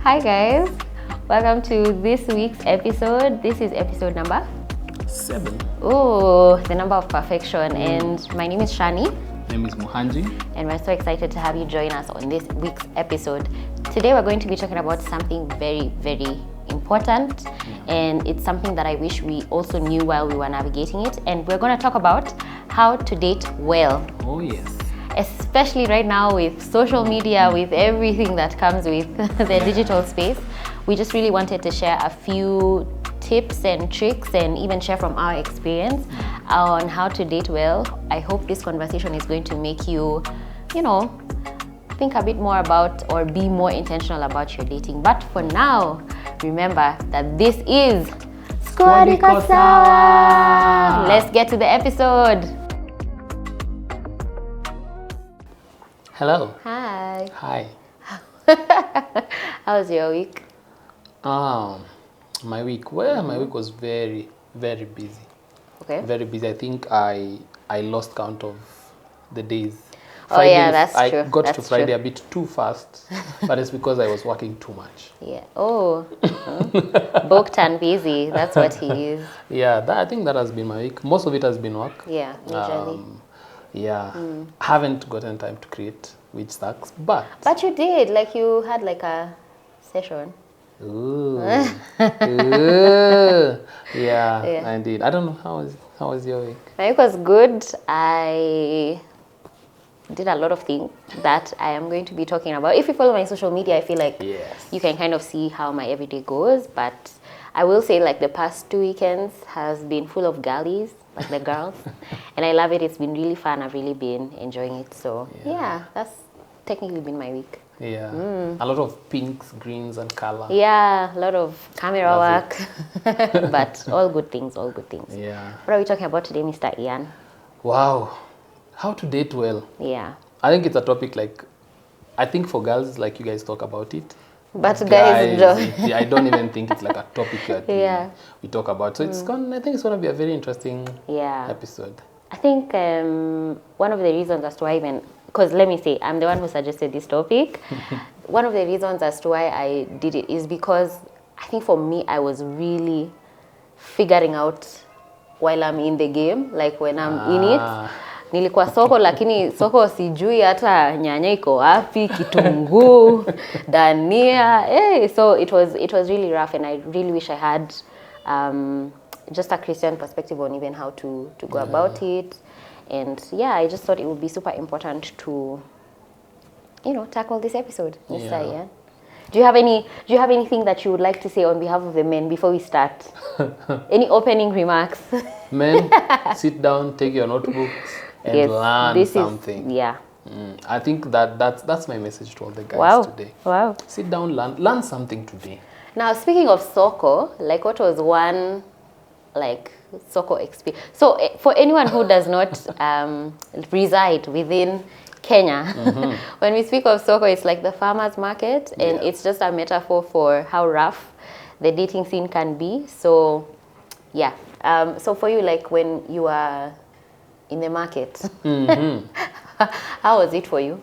Hi guys, welcome to this week's episode. This is episode number 7. Oh, the number of perfection. And my name is Shani. My name is Mohanji. And we're so excited to have you join us on this week's episode. Today we're going to be talking about something very, very important. And it's something that I wish we also knew while we were navigating it. And we're going to talk about how to date well. Oh yes. Especially right now with social media, with everything that comes with the digital space. We just really wanted to share a few tips and tricks and even share from our experience on how to date well. I hope this conversation is going to make you, think a bit more about or be more intentional about your dating. But for now, remember that this is Squad Iko Sawa. Let's get to the episode. Hello. Hi. Hi. How was your week? My week. Well, my week was very, very busy. Okay. Very busy. I think I lost count of the days. Oh yeah, that's true. I got that's to Friday true. a bit too fast, but it's because I was working too much. Yeah. Oh. Booked and busy. That's what he is. Yeah, I think that has been my week. Most of it has been work. Yeah, usually. I haven't gotten time to create, which sucks, but But you did. Like you had like a session. ooh. Ooh. Yeah. I did. I don't know how was your week? My week was good. I did a lot of things that I am going to be talking about. If you follow my social media, I feel like Yes. you can kind of see how my everyday goes. But I will say like the past 2 weekends has been full of girlies, like the girls. And I love it. It's been really fun. I've really been enjoying it. So yeah, that's technically been my week. Yeah. A lot of pinks, greens, and color. Yeah, a lot of camera Love work. But all good things, all good things. Yeah. What are we talking about today, Mr. Ian? Wow. How to date well. Yeah. I think it's a topic I think for girls, like you guys talk about it. But guys don't. I don't even think it's like a topic that we talk about. So I think it's going to be a very interesting episode. I think one of the reasons as to why because let me say, I'm the one who suggested this topic. One of the reasons as to why I did it is because I think for me, I was really figuring out while I'm in the game, like when I'm in it. Nilikuwa soko lakini soko sijui hata nyanya iko wapi, kitunguu, dania. So it was really rough, and I really wish I had just a Christian perspective on even how to go about it. And I just thought it would be super important to tackle this episode, Mr. Ian. Do you have anything that you would like to say on behalf of the men before we start? Any opening remarks? Men, sit down, take your notebooks, and learn something. I think that's my message to all the guys today. Wow. Sit down, learn something today. Now, speaking of soko, like what was one soko experience? So for anyone who does not reside within Kenya, when we speak of soko, it's like the farmer's market, and it's just a metaphor for how rough the dating scene can be. So so for you, like when you are in the market, how was it for you?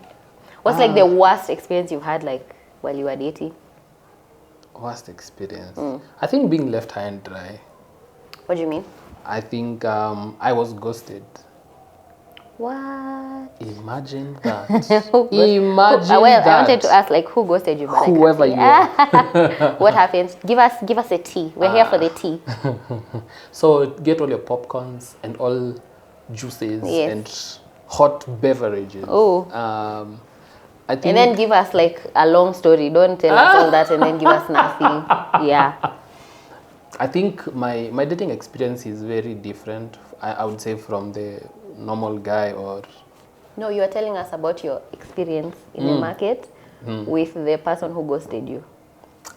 What's like the worst experience you've had like while you were dating? Worst experience? I think being left high and dry. What do you mean? I think I was ghosted. What? Imagine that. I wanted to ask, like, who ghosted you? But whoever you are. What happens? Give us a tea. We're here for the tea. So get all your popcorns and all juices and hot beverages. Oh. I think. And then give us like a long story. Don't tell us all that and then give us nothing. Yeah. I think my dating experience is very different. I would say from the normal guy or. No, you are telling us about your experience in the market with the person who ghosted you.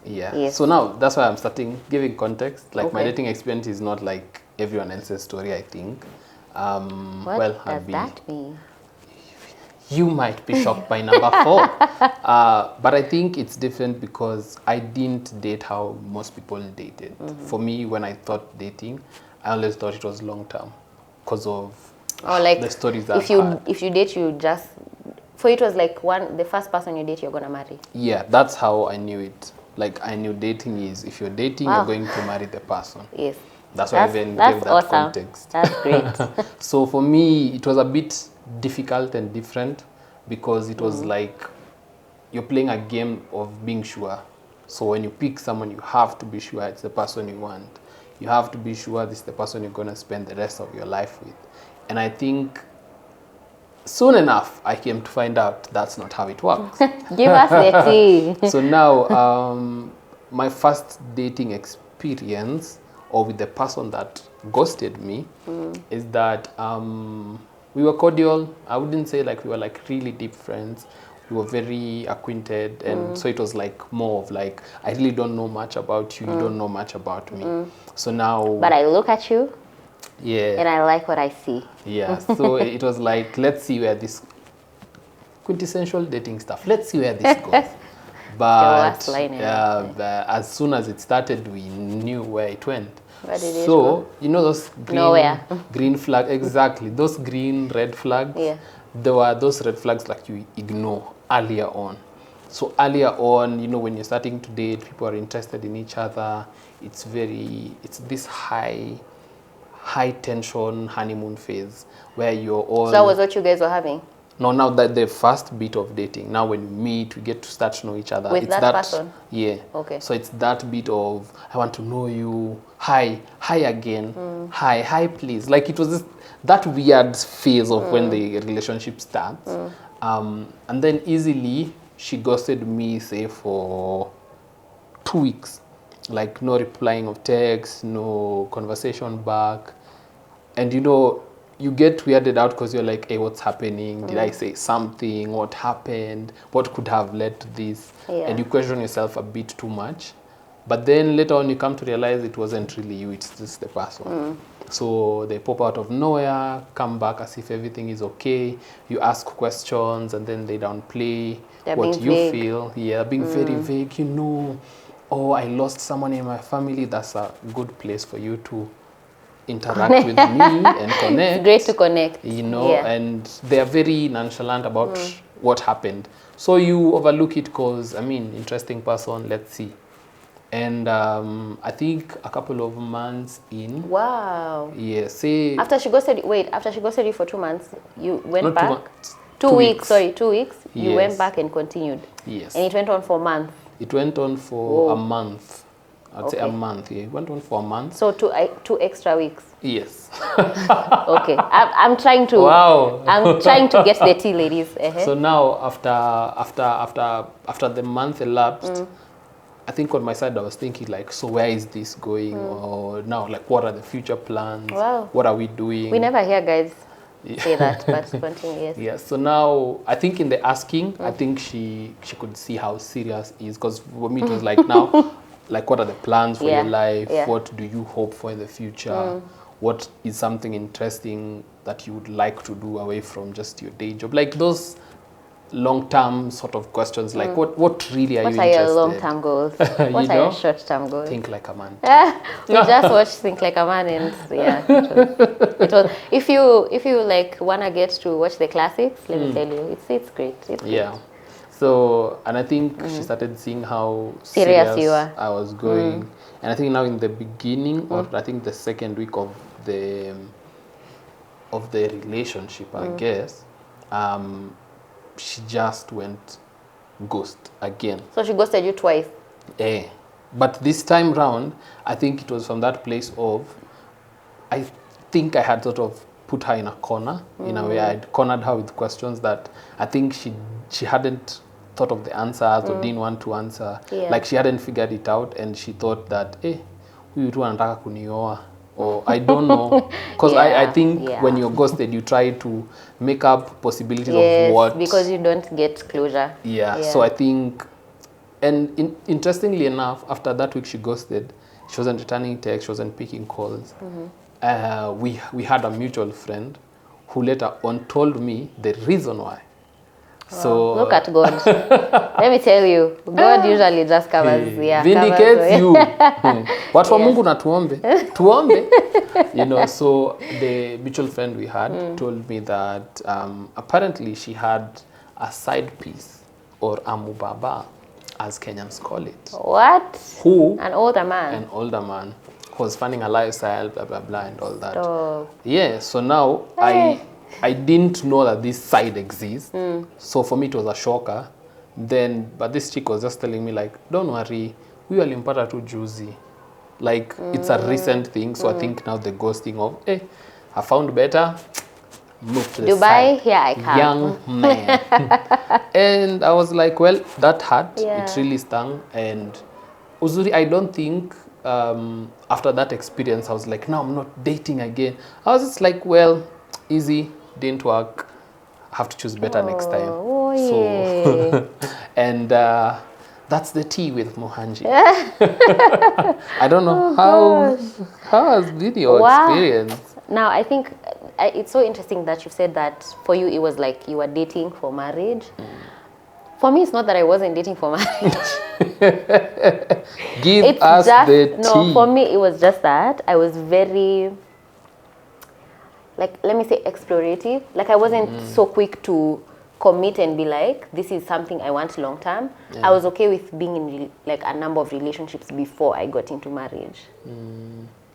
Yeah. Yes. So now that's why I'm starting giving context. Like my dating experience is not like everyone else's story, I think. What does that mean? You might be shocked by number 4. But I think it's different because I didn't date how most people dated. For me, when I thought dating, I always thought it was long term because of the stories I've had. If you date, you just For it was like the first person you date, you're gonna marry. Yeah, that's how I knew it. like I knew dating is, if you're dating, Wow. you're going to marry the person. Yes. That's why I even That's gave that awesome. context. That's great. So for me, it was a bit difficult and different because it was like you're playing a game of being sure. So when you pick someone, you have to be sure it's the person you want. You have to be sure this is the person you're going to spend the rest of your life with. And I think soon enough, I came to find out that's not how it works. Give us the tea. So now, my first dating experience, or with the person that ghosted me, is that we were cordial. I wouldn't say like we were like really deep friends. We were very acquainted, and so it was like more of like, I really don't know much about you, you don't know much about me. So now, But I look at you yeah, and I like what I see. yeah. So it was like, let's see where this quintessential dating stuff. Let's see where this goes. But last line, yeah. as soon as it started, we knew where it went. Where did it So go? you know those Nowhere. green flag, exactly. Those green red flags. Yeah. There were those red flags like you ignore earlier on. So earlier on, you know, when you're starting to date, people are interested in each other. It's this high tension honeymoon phase where you're all. So that was what you guys were having? No, now that the first bit of dating. Now when you meet, we get to start to know each other. With it's that person? Yeah. Okay. So it's that bit of, I want to know you. Hi again. Hi, please. Like it was that weird phase of when the relationship starts. And then easily, she ghosted me, say, for 2 weeks. Like no replying of texts, no conversation back. And you know, you get weirded out because you're like, hey, what's happening? Did I say something? What happened? What could have led to this? Yeah. And you question yourself a bit too much. But then later on, you come to realize it wasn't really you, it's just the person. So they pop out of nowhere, come back as if everything is okay. You ask questions and then they downplay They're what being you vague. feel. Yeah, being very vague, you know. Oh, I lost someone in my family. That's a good place for you to interact with me and connect. It's great to connect. You know, Yeah. and they are very nonchalant about what happened. So you overlook it because, I mean, interesting person, let's see. And I think a couple of months in, Wow. yeah, say... After she ghosted you for 2 months, you went not 2 back? months, 2 weeks, sorry, 2 weeks. You Yes. went back and continued. Yes. And it went on for months. It went on for Whoa. a month. I'd say a Okay. month, yeah. It went on for a month. So 2 extra weeks. Yes. Okay. I'm trying to Wow. I'm trying to get the tea, ladies. So now, after the month elapsed, I think on my side I was thinking like, so where is this going? Or now, like, what are the future plans? Wow. What are we doing? We never hear guys say that, but continue, yes. Yeah. So now, I think in the asking, I think she could see how serious it is, because for me it was like now, like, what are the plans for Yeah, your life? yeah. What do you hope for in the future? What is something interesting that you would like to do away from just your day job? Like those long-term sort of questions, like what really are What you are interested? your long-term goals? What You are know? your short-term goals? Think like a man. We just watched Think Like a Man, and yeah, it was. If you like wanna get to watch the classics, let me tell you, it's great. It's great. Yeah. So, and I think she started seeing how Serious you are. I was going. And I think now in the beginning, or I think the second week of the relationship, I guess, she just went ghost again. So she ghosted you twice. Eh. But this time round, I think it was from that place of, I think I had sort of put her in a corner. In a way, I'd cornered her with questions that I think she hadn't thought of the answers or didn't want to answer. Yeah. Like she hadn't figured it out, and she thought that, huyu tu anataka kunioa. Or I don't know. Because I think when you're ghosted, you try to make up possibilities of what. Because you don't get closure. Yeah. So I think, and interestingly enough, after that week she ghosted, she wasn't returning texts, she wasn't picking calls. We had a mutual friend who later on told me the reason why. So Look at God. Let me tell you, God usually just covers. vindicates you. Watu wa Mungu na tuombe. You know, so the mutual friend we had told me that apparently she had a side piece or a mubaba as Kenyans call it. What? Who? An older man. An older man who was funding a lifestyle, blah, blah, blah, and all that. Stop. Yeah, so now I didn't know that this side exists. So for me, it was a shocker. Then, but this chick was just telling me, like, don't worry, we walimpata too juicy. Like, it's a recent thing. So I think now the ghosting of, hey, I found better. Move to the Dubai, side. here I come. Young man. And I was like, well, that hurt. Yeah. It really stung. And Uzuri, I don't think after that experience, I was like, no, I'm not dating again. I was just like, well, easy, didn't work. I have to choose better next time. Oh, So, and that's the tea with Mohanji. I don't know how has been your experience? Now, I think it's so interesting that you said that for you, it was like you were dating for marriage. For me, it's not that I wasn't dating for marriage. Give It's us just, the tea. no, for me, it was just that I was very, like, let me say explorative. Like, I wasn't so quick to commit and be like, this is something I want long term. Yeah. I was okay with being in like a number of relationships before I got into marriage.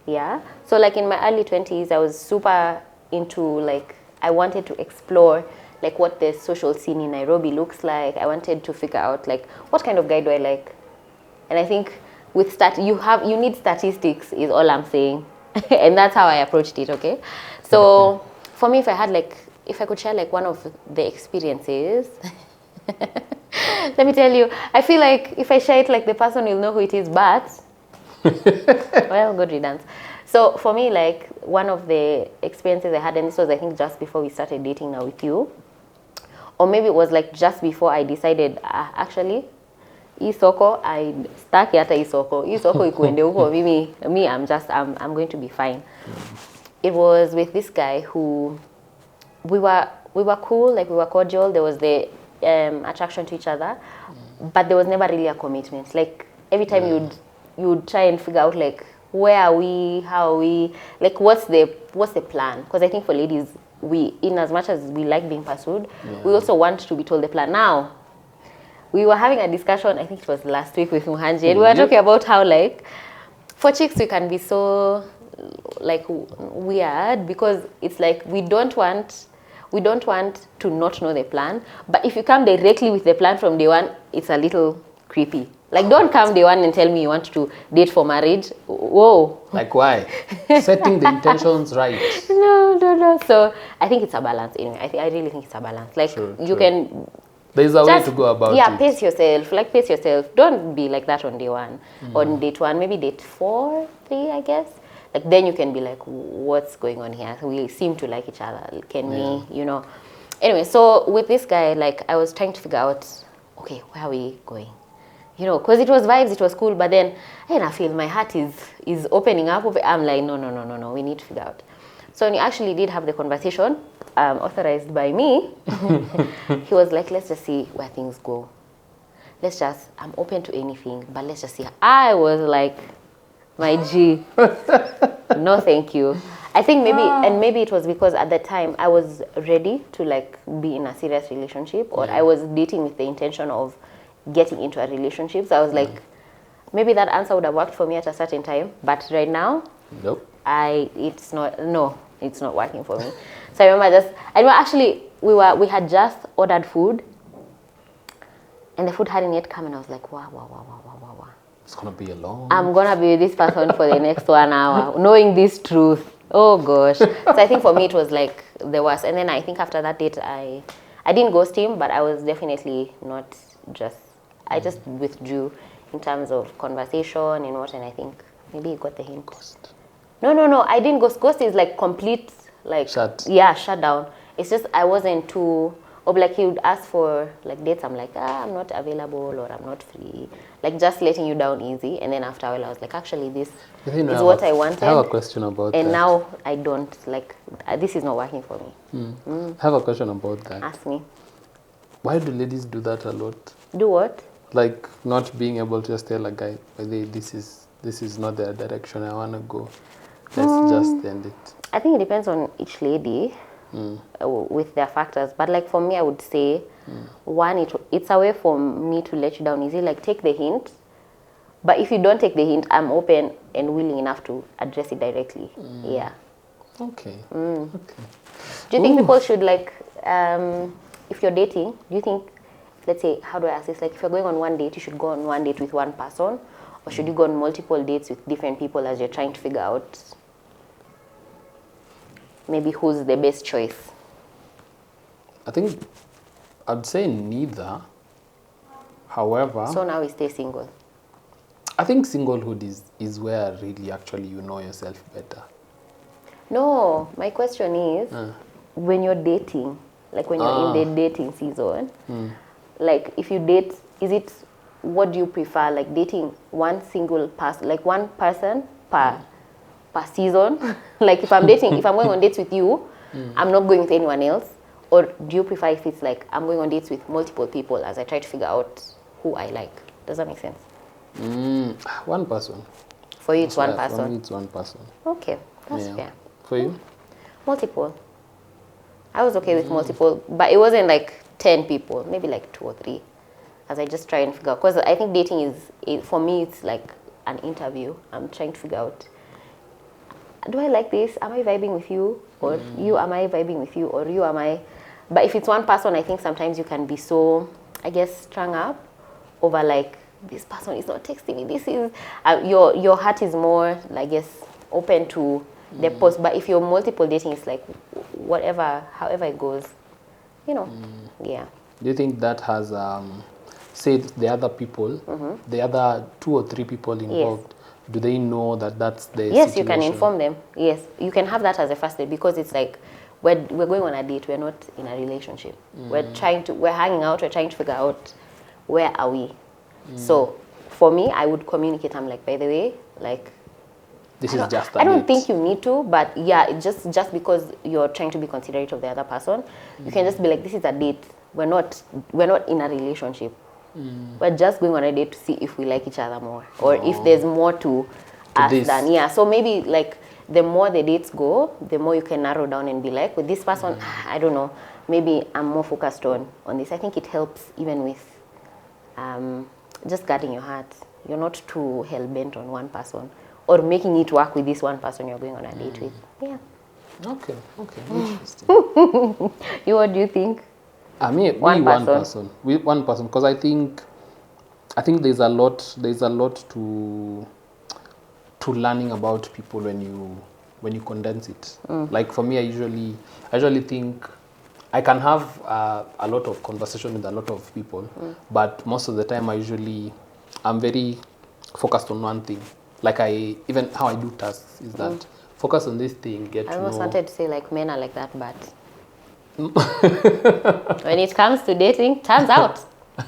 Yeah. So like in my early 20s, I was super into like, I wanted to explore like what the social scene in Nairobi looks like. I wanted to figure out like what kind of guy do I like. And I think with you need statistics is all I'm saying. And that's how I approached it, okay? So for me, if I could share like one of the experiences, let me tell you, I feel like if I share it, like the person will know who it is, but well, good riddance. So for me, like one of the experiences I had, and this was I think just before we started dating now with you, or maybe it was like just before I decided actually isoko I stuck yata isoko ikuende huko me I'm going to be fine. It was with this guy who we were cool, like we were cordial. There was the attraction to each other, but there was never really a commitment. Like every time you'd try and figure out like where are we, how are we, like what's the plan? Because I think for ladies, we, in as much as we like being pursued, we also want to be told the plan. Now, we were having a discussion, I think it was last week with Muhanji, and we were talking about how like for chicks we can be so like weird because it's like we don't want to not know the plan, but if you come directly with the plan from day one, it's a little creepy. Like don't come day one and tell me you want to date for marriage. Whoa. Like why? Setting the intentions right. No. So I think it's a balance anyway. I really think it's a balance. Like you can. There's a way to go about it. Yeah, pace yourself. Like pace yourself. Don't be like that on day one. On date one, maybe date 4, 3, I guess. Like then you can be like, what's going on here? We seem to like each other. Can we, Anyway, so with this guy, like I was trying to figure out, okay, where are we going? Because it was vibes, it was cool, but then I feel my heart is opening up. I'm like, no, we need to figure out. So when we actually did have the conversation, authorized by me, he was like, let's just see where things go. I'm open to anything, but let's just see. I was like, my G, no thank you. I think maybe it was because at that time I was ready to like be in a serious relationship, or I was dating with the intention of getting into a relationship. So I was like, maybe that answer would have worked for me at a certain time, but right now, nope. It's not working for me. So I remember actually we had just ordered food, and the food hadn't yet come, and I was like, wow. It's gonna be a long. I'm gonna be with this person for the next 1 hour, knowing this truth. Oh gosh. So I think for me it was like the worst. And then I think after that date, I didn't ghost him, but I was definitely not just. I just withdrew in terms of conversation and what, and I think maybe you got the hint. Ghost. No, I didn't ghost. Ghost is like complete, like shut down. It's just I wasn't too, or like he would ask for like dates. I'm like, I'm not available or I'm not free. Like just letting you down easy. And then after a while I was like, actually this is what I wanted. I have a question about that. And now I don't, like, this is not working for me. I have a question about that. Ask me. Why do ladies do that a lot? Do what? Like not being able to just tell a guy, this is not the direction I want to go. Let's just end it. I think it depends on each lady. with their factors. But like for me, I would say, one, it's a way for me to let you down easy. Like take the hint, but if you don't take the hint, I'm open and willing enough to address it directly. Yeah. Okay. Do you think people should like, if you're dating, do you think, let's say, how do I ask this? Like if you're going on one date, you should go on one date with one person, or should you go on multiple dates with different people as you're trying to figure out maybe who's the best choice? I think I'd say neither. However, So now we stay single. I think singlehood is where really actually you know yourself better. No, my question is, when you're dating, like when you're in the dating season, like if you date, what do you prefer? Like dating one single person, like one person per season? Like if I'm going on dates with you, I'm not going with anyone else? Or do you prefer if it's like I'm going on dates with multiple people as I try to figure out who I like? Does that make sense? One person. For you, it's one For person. me, it's one person. Okay, that's fair. For you? Multiple. I was okay with multiple, but it wasn't like 10 people, maybe like 2 or 3, as I just try and figure out. Because I think dating for me, it's like an interview. I'm trying to figure out, do I like this? Am I vibing with you? Or you, am I vibing with you? Or you, am I? But if it's one person, I think sometimes you can be so, I guess, strung up over like, this person is not texting me. This is, your heart is more, I guess, open to the post. But if you're multiple dating, it's like whatever, however it goes, yeah. Do you think that has, say the other people, the other 2 or 3 people involved, do they know that that's the Yes, situation? you can inform them. Yes, you can have that as a first date, because it's like we're going on a date. We're not in a relationship. We're hanging out. We're trying to figure out where are we. So for me, I would communicate. I'm like, by the way, like, This is just a I don't date. think you need to, but yeah, just because you're trying to be considerate of the other person, you can just be like, this is a date. We're not in a relationship. We're just going on a date to see if we like each other more, or if there's more to us this. than, yeah. So maybe like the more the dates go, the more you can narrow down and be like, with this person, I don't know, maybe I'm more focused on this. I think it helps even with just guarding your heart. You're not too hell-bent on one person, or making it work with this one person you're going on a date with. Yeah. Okay, interesting. You, what do you think? I mean, One one person. person, because I think there's a lot to learning about people when you condense it. Like for me, I usually think I can have a lot of conversation with a lot of people, but most of the time I'm very focused on one thing. Like even how I do tasks is that focus on this thing, get I to almost know. wanted to say like men are like that, but when it comes to dating, turns out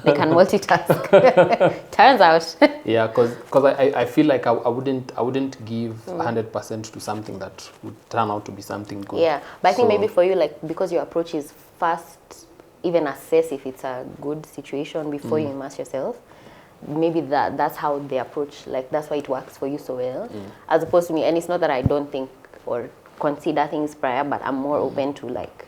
they can multitask. Turns out. Yeah, because I feel like I wouldn't give 100% to something that would turn out to be something good. Yeah, but I think maybe for you, like, because your approach is first, even assess if it's a good situation before you immerse yourself. Maybe that's how they approach, like that's why it works for you so well, as opposed to me. And it's not that I don't think or consider things prior, but I'm more open to like,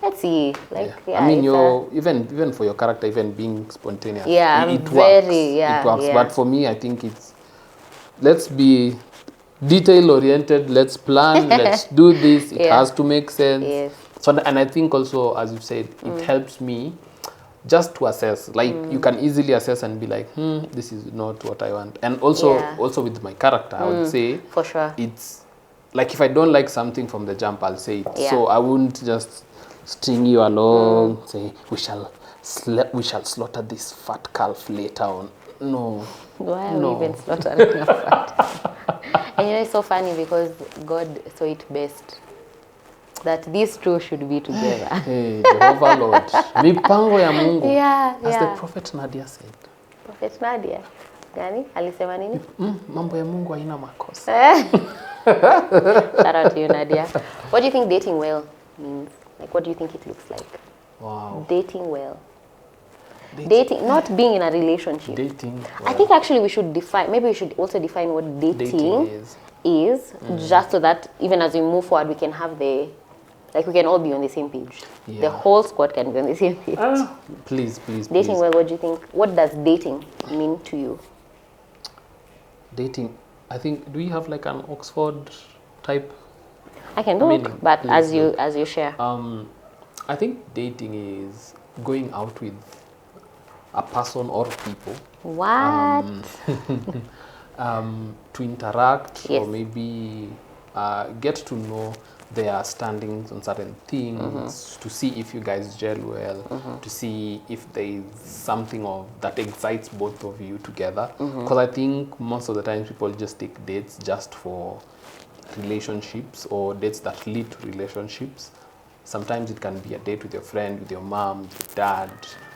let's see, like I mean, you're even for your character, even being spontaneous. Yeah, it I'm works. very, yeah, It works. yeah. But for me, I think let's be detail oriented. Let's plan. Let's do this. It has to make sense. Yes. So, and I think also, as you said, it helps me just to assess. Like you can easily assess and be like, this is not what I want. And also with my character, I would say for sure. it's like if I don't like something from the jump, I'll say it. Yeah. So I wouldn't just string you along, say we shall slaughter this fat calf later on. No. Why are we even slaughtering a fat? And it's so funny because God saw it best that these two should be together. Hey, Jehovah Lord. Mipango ya Mungu. Yeah, As yeah. the prophet Nadia said. Prophet Nadia. Gani? Alisema nini? Mambo ya Mungu haina makosa. Shout out to you, Nadia. What do you think dating well means? Like, what do you think it looks like? Wow. Dating well. Dating, not being in a relationship. Dating. Well. I think actually we should define, maybe we should also define what dating is, just so that even as we move forward, we can have the Like we can all be on the same page. Yeah. The whole squad can be on the same page. Please, Dating well, what do you think? What does dating mean to you? Dating, I think, do we have like an Oxford type? I can look, Meaning, but please look. as you share. I think dating is going out with a person or people What? to interact Yes. or maybe get to know their standings on certain things, to see if you guys gel well, to see if there is something of that excites both of you together. Because I think most of the time people just take dates just for relationships or dates that lead to relationships. Sometimes it can be a date with your friend, with your mom, with your dad,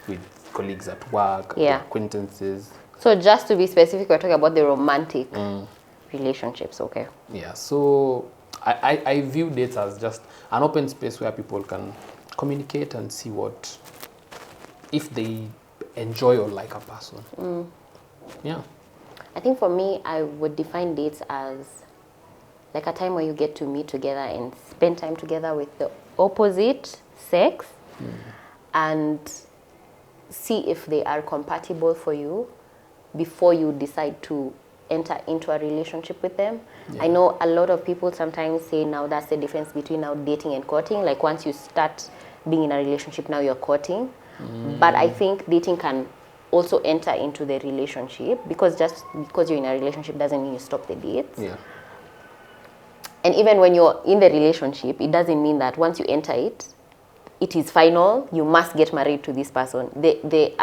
with colleagues at work, Yeah. acquaintances. So just to be specific, we're talking about the romantic relationships, okay? Yeah, so I view dates as just an open space where people can communicate and see what, if they enjoy or like a person. Yeah. I think for me, I would define dates as like a time where you get to meet together and spend time together with the opposite sex and see if they are compatible for you before you decide to enter into a relationship with them. Yeah. I know a lot of people sometimes say now that's the difference between now dating and courting. Like once you start being in a relationship, now you're courting. But I think dating can also enter into the relationship, because just because you're in a relationship doesn't mean you stop the dates. Yeah. And even when you're in the relationship, it doesn't mean that once you enter it, it is final. You must get married to this person. The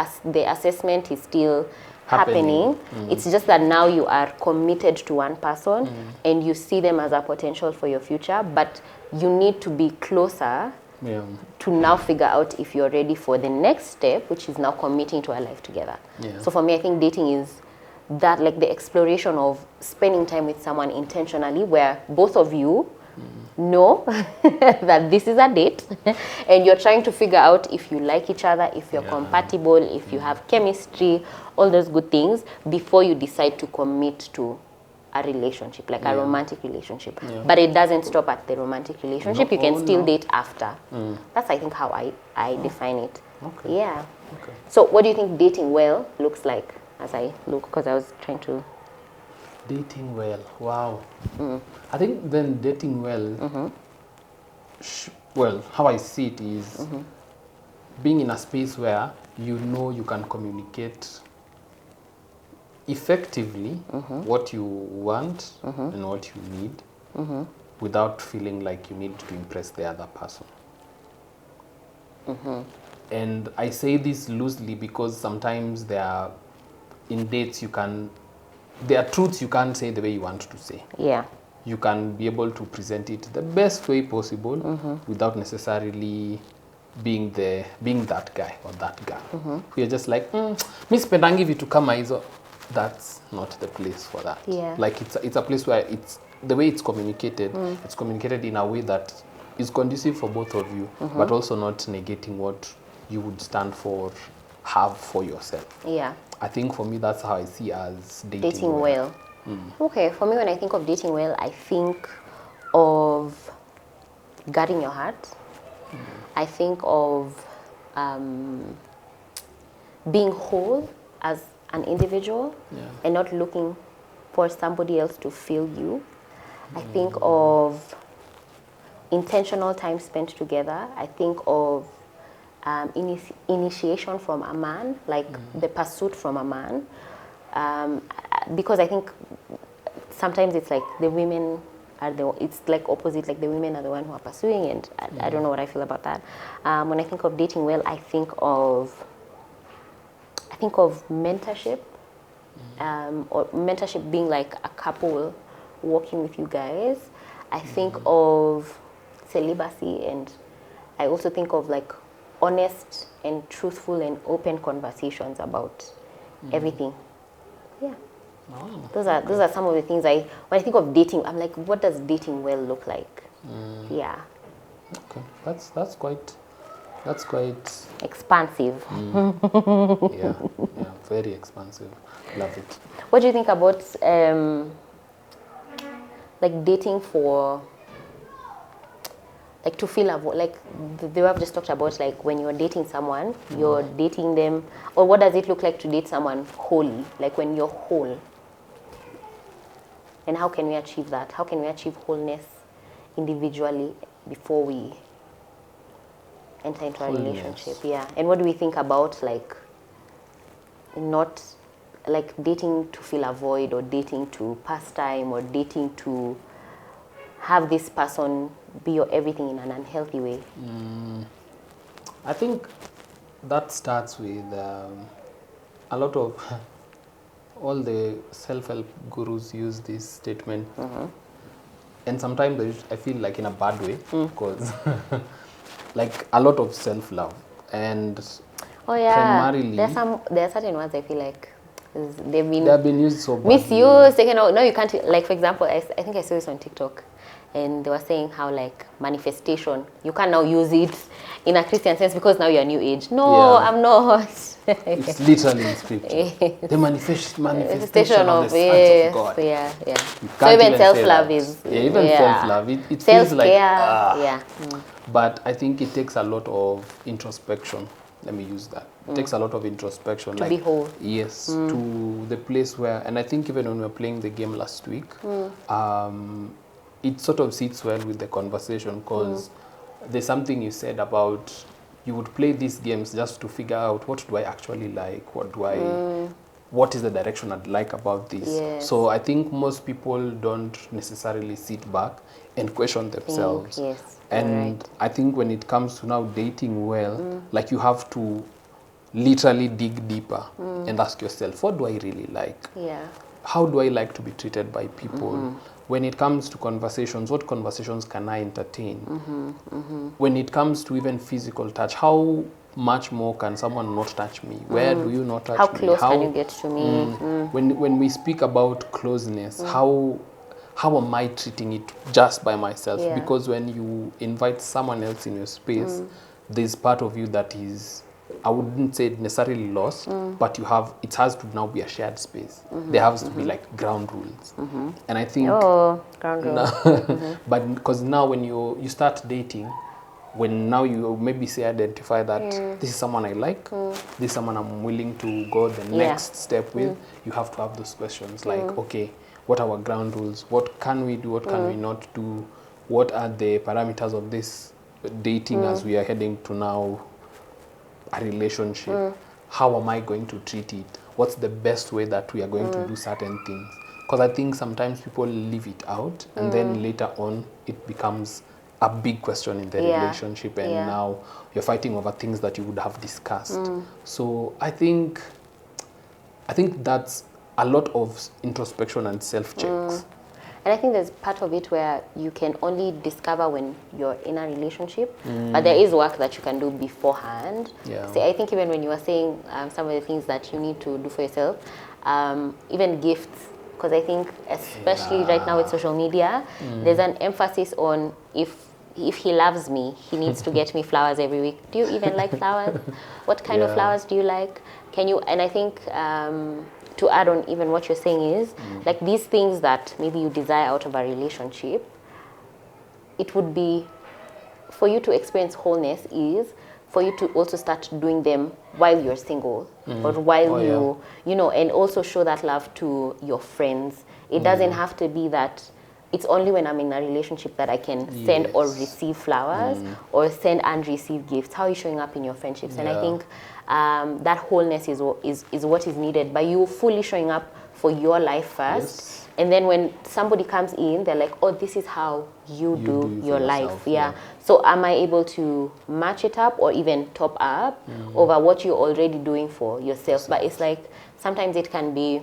assessment is still happening. It's just that now you are committed to one person and you see them as a potential for your future, but you need to be closer Yeah. to now figure out if you're ready for the next step, which is now committing to a life together. Yeah. So for me, I think dating is that, like the exploration of spending time with someone intentionally, where both of you know that this is a date and you're trying to figure out if you like each other, if you're Yeah. compatible, if you have chemistry, all those good things before you decide to commit to a relationship, like a romantic relationship. Yeah. But it doesn't stop at the romantic relationship. No, You can oh, still no. date after. That's, I think, how I define it. Okay. Yeah. Okay. So what do you think dating well looks like? As I look, because I was trying to... Dating well. Wow. I think then dating well, well, how I see it is being in a space where you know you can communicate effectively what you want and what you need without feeling like you need to impress the other person. And I say this loosely because sometimes in dates there are truths you can't say the way you want to say. Yeah. You can be able to present it the best way possible without necessarily being that guy or that girl. You're just like, mi sipendangi vitu kama hizo. That's not the place for that. Yeah. Like it's a place where it's the way it's communicated. It's communicated in a way that is conducive for both of you, but also not negating what you would stand for, have for yourself. Yeah. I think for me that's how I see as Dating well. Okay, for me, when I think of dating well, I think of guarding your heart. I think of being whole as an individual and not looking for somebody else to fill you. I think of intentional time spent together. I think of initiation from a man, like the pursuit from a man. Because I think sometimes it's like the women it's like opposite, like the women are the one who are pursuing, and I don't know what I feel about that. When I think of dating well, I think of mentorship, or mentorship being like a couple walking with you guys. I think of celibacy, and I also think of like honest and truthful and open conversations about everything. Yeah. Oh, Those are some of the things when I think of dating, I'm like, what does dating well look like? Yeah. okay. That's quite Expansive. yeah, very expansive. Love it. What do you think about like dating for like to feel like the way I've just talked about, like when you're dating someone, you're dating them, or what does it look like to date someone wholly, like when you're whole? And how can we achieve that? How can we achieve wholeness individually before we enter into a relationship? Yeah. And what do we think about like not like dating to fill a void, or dating to pass time, or dating to have this person be your everything in an unhealthy way? I think that starts with a lot of all the self-help gurus use this statement, and sometimes I feel like in a bad way, because like a lot of self-love, and Oh yeah, primarily there are certain words I feel like they have been used so badly. misused, taken out. No, you can't. Like for example, I think I saw this on TikTok, and they were saying how like manifestation, you can now use it in a Christian sense because now you're new age. No, I'm not. It's literally in scripture. The manifestation of the sons of God. Yeah. So even self-love is self-love. It feels like yeah. But I think it takes a lot of introspection. Let me use that. It takes a lot of introspection. To be whole. Yes, to the place where, and I think even when we were playing the game last week, it sort of sits well with the conversation, because there's something you said about you would play these games just to figure out what do I actually like, what is the direction I'd like about this. Yes. So I think most people don't necessarily sit back and question themselves. Yes. And I think when it comes to now dating well, like you have to literally dig deeper and ask yourself, what do I really like? Yeah. How do I like to be treated by people? When it comes to conversations, what conversations can I entertain? When it comes to even physical touch, how much more can someone not touch me? Where do you not touch me? How close can you get to me? When we speak about closeness, how am I treating it just by myself? Yeah. Because when you invite someone else in your space, there's part of you that is, I wouldn't say necessarily lost, but it has to now be a shared space. There has to be like ground rules. And I think ground rules. but because now when you start dating, when now you maybe say identify that this is someone I like, this is someone I'm willing to go the next step with, you have to have those questions like, okay, what are our ground rules? What can we do? What can we not do? What are the parameters of this dating as we are heading to now a relationship? How am I going to treat it? What's the best way that we are going to do certain things? Because I think sometimes people leave it out, and then later on it becomes a big question in the relationship, and now you're fighting over things that you would have discussed. So I think that's a lot of introspection and self-checks. And I think there's part of it where you can only discover when you're in a relationship, but there is work that you can do beforehand. Yeah. See, I think even when you were saying some of the things that you need to do for yourself, even gifts, because I think especially right now with social media, there's an emphasis on if he loves me, he needs to get me flowers every week. Do you even like flowers? What kind of flowers do you like? Can you? And I think to add on even what you're saying is, like these things that maybe you desire out of a relationship, it would be, for you to experience wholeness is for you to also start doing them while you're single, or while you know, and also show that love to your friends. It doesn't have to be that it's only when I'm in a relationship that I can send or receive flowers or send and receive gifts. How are you showing up in your friendships? And I think that wholeness is what is needed by you fully showing up for your life first. And then when somebody comes in, they're like, oh, this is how you do your life. So am I able to match it up or even top up over what you're already doing for yourself? But it's like sometimes it can be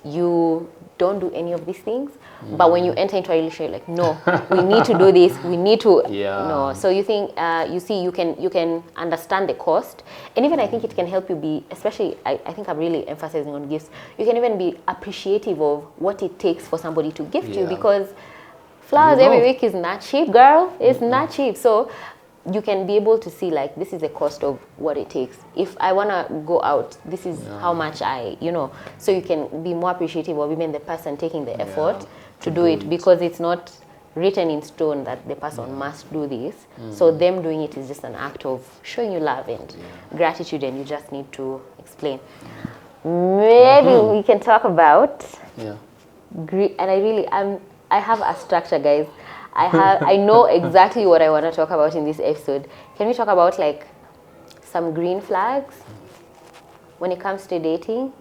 you don't do any of these things, but when you enter into a relationship, like, no, we need to do this, we need to, no. So you think, you can understand the cost, and even I think it can help you be, especially, I think I'm really emphasizing on gifts, you can even be appreciative of what it takes for somebody to gift you, because flowers every week is not cheap, girl, it's not cheap. So you can be able to see, like, this is the cost of what it takes. If I want to go out, this is how much so you can be more appreciative of even the person taking the effort to do it, because it's not written in stone that the person must do this. So them doing it is just an act of showing you love and gratitude, and you just need to explain. Maybe we can talk about and I have a structure, guys. I know exactly what I want to talk about in this episode. Can we talk about like some green flags when it comes to dating?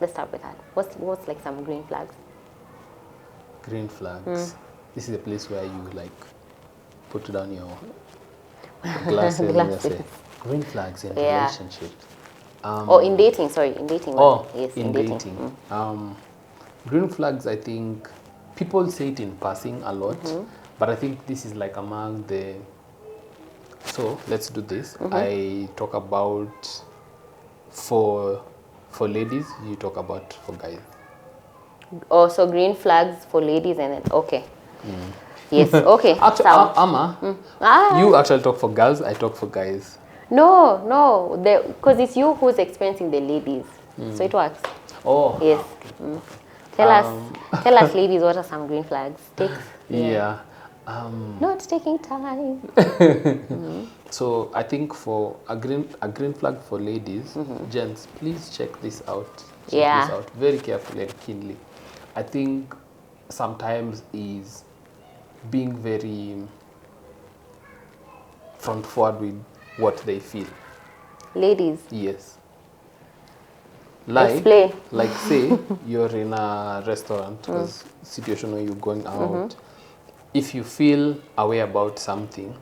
Let's start with that. What's like some green flags? Green flags. This is a place where you like put down your glasses and say green flags in relationships. In dating, sorry, in dating. Yes, in dating. Green flags, I think people say it in passing a lot, but I think this is like among the. So let's do this. I talk about for ladies. You talk about for guys. Oh, so green flags for ladies and then okay. Yes, okay. Actually, you actually talk for girls. I talk for guys. No, because it's you who's experiencing the ladies, so it works. Oh. Yes. Tell us, ladies, what are some green flags? No, it's taking time. So I think for a green flag for ladies, gents, please check this out. Check this out very carefully and keenly. I think sometimes is being very front forward with what they feel. Ladies. Yes. Explain. Like say you're in a restaurant, situation where you're going out. If you feel aware about something,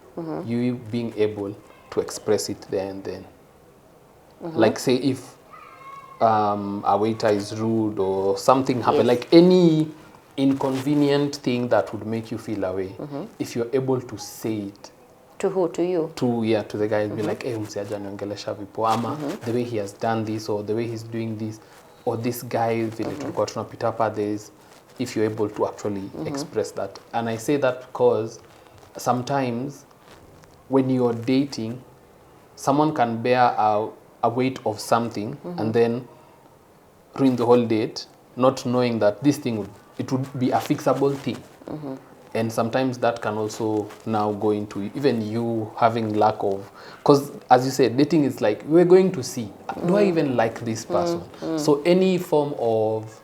you being able to express it there and then. Like say if a waiter is rude or something happened, like any inconvenient thing that would make you feel away, if you're able to say it. To who? To you? To the guy, be like, hey, msiaja niongelesha vipo, ama the way he has done this, or the way he's doing this, or this guy, vile tulikuwa tunapita hapa, if you're able to actually express that. And I say that because sometimes when you're dating, someone can bear a weight of something and then ruin the whole date, not knowing that this thing would be a fixable thing. And sometimes that can also now go into even you having lack of, because as you said, dating is like, we're going to see, do I even like this person? So any form of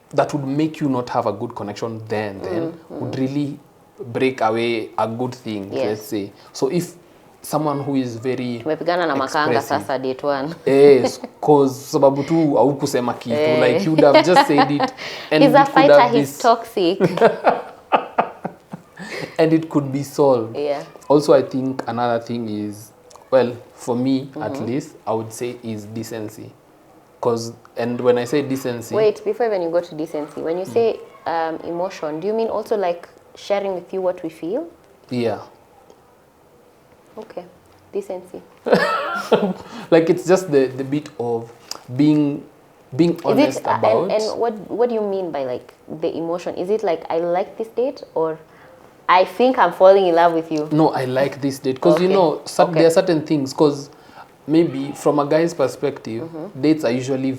that would make you not have a good connection then would really break away a good thing, let's say. So if someone who is very tumepigana na makanga sasa date one. Yes, cause sababu tu haukusema kitu, like you would have just said it and he's a fighter, he's toxic. And it could be solved. Also, I think another thing is, well, for me at least, I would say is decency. And when I say decency... Wait, before even you go to decency, when you say emotion, do you mean also like sharing with you what we feel? Yeah. Okay, decency. Like it's just the bit of being honest about... And what do you mean by like the emotion? Is it like I like this date, or I think I'm falling in love with you? No, I like this date. Because you know, there are certain things, because maybe from a guy's perspective, dates are usually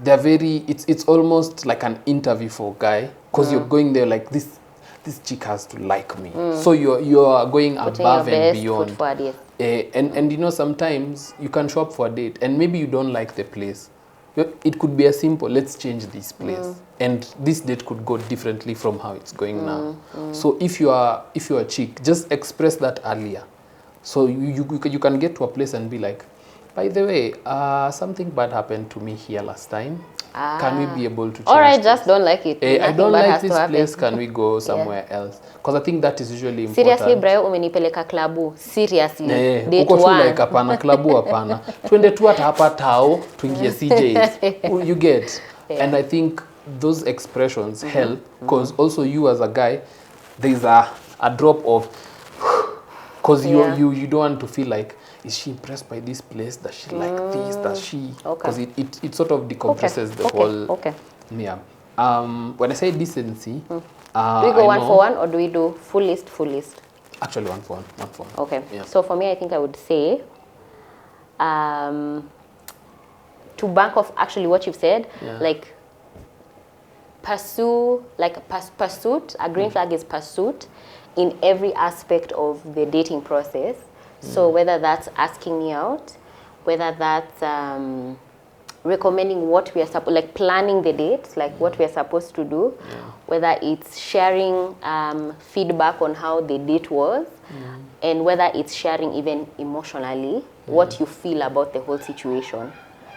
it's almost like an interview for a guy, because you're going there like this chick has to like me. So you are going above and beyond. And you know, sometimes you can show up for a date and maybe you don't like the place. It could be as simple, let's change this place. And this date could go differently from how it's going now. So if you're a chick, just express that earlier. So you can get to a place and be like, by the way, something bad happened to me here last time. Can we be able to change or I just don't like it. I don't like this place. Can we go somewhere else? Because I think that is usually important. Seriously, Brayo, umenipeleka klabu. Seriously. Date one. Like hapana klabu hapana. Twende tu hapa tao, tuingie CJs. You get. And I think those expressions help, because also you as a guy, there's a drop of, because you don't want to feel like, is she impressed by this place? Does she like this? Does she? Because it sort of decompresses the whole. Yeah. When I say decency, do we go one for one, or do we do full list? Actually, one for one. Okay. Yeah. So for me, I think I would say, to bank off actually what you've said, like pursue, like pursuit. A green flag is pursuit in every aspect of the dating process. So whether that's asking me out, whether that's recommending what we are like planning the date, like what we are supposed to do, whether it's sharing feedback on how the date was, and whether it's sharing even emotionally what you feel about the whole situation.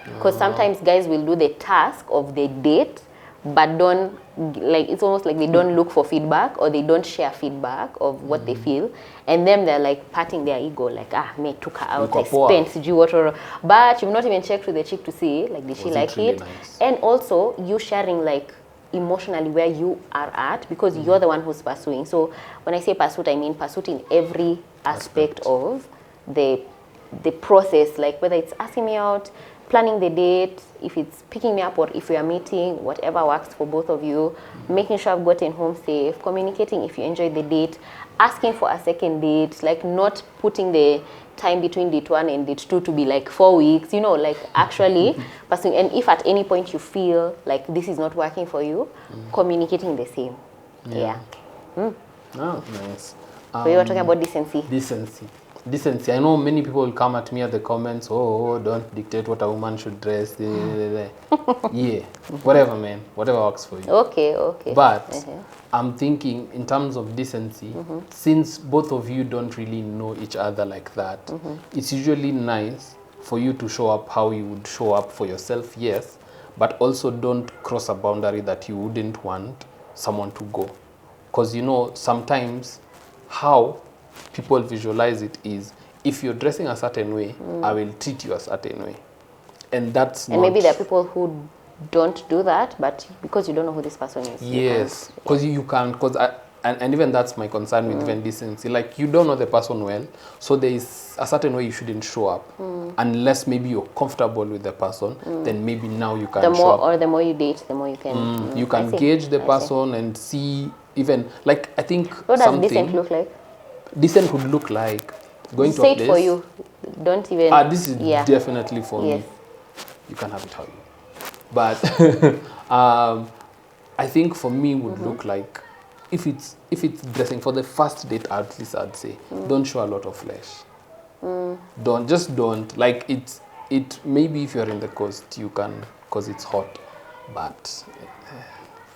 Because sometimes guys will do the task of the date, but don't, like, it's almost like they don't look for feedback, or they don't share feedback of what they feel, and then they're like patting their ego, like, me took her out, I spent what, but you've not even checked with the chick to see, like, did she like it? Nice? And also you sharing, like, emotionally where you are at, because you're the one who's pursuing. So when I say pursuit, I mean pursuit in every aspect of the process, like whether it's asking me out, planning the date, if it's picking me up, or if we are meeting, whatever works for both of you, making sure I've gotten home safe, communicating if you enjoyed the date, asking for a second date, like not putting the time between date 1 and date 2 to be like 4 weeks, like actually pursuing. And if at any point you feel like this is not working for you, communicating the same. Oh, nice. So you were talking about decency. Decency. I know many people will come at me at the comments, don't dictate what a woman should dress. Yeah, whatever, man. Whatever works for you. Okay. But I'm thinking in terms of decency, since both of you don't really know each other like that, it's usually nice for you to show up how you would show up for yourself, yes, but also don't cross a boundary that you wouldn't want someone to go. Because, sometimes how people visualize it is, if you're dressing a certain way, I will treat you a certain way. And that's not... maybe there are people who don't do that, but because you don't know who this person is. Yes, because you can't, and even that's my concern with even decency. Like, you don't know the person well, so there is a certain way you shouldn't show up. Unless maybe you're comfortable with the person, then maybe now you can show up. Or the more you date, the more you can... You can gauge the person and see, even, like, I think what does decent look like? Decent would look like going to a place. Say it for you. Don't even... this is definitely for me. You can have it how you... But I think for me would look like, if it's dressing for the first date, at least I'd say, don't show a lot of flesh. Don't. Like, it maybe if you're in the coast, you can, because it's hot. But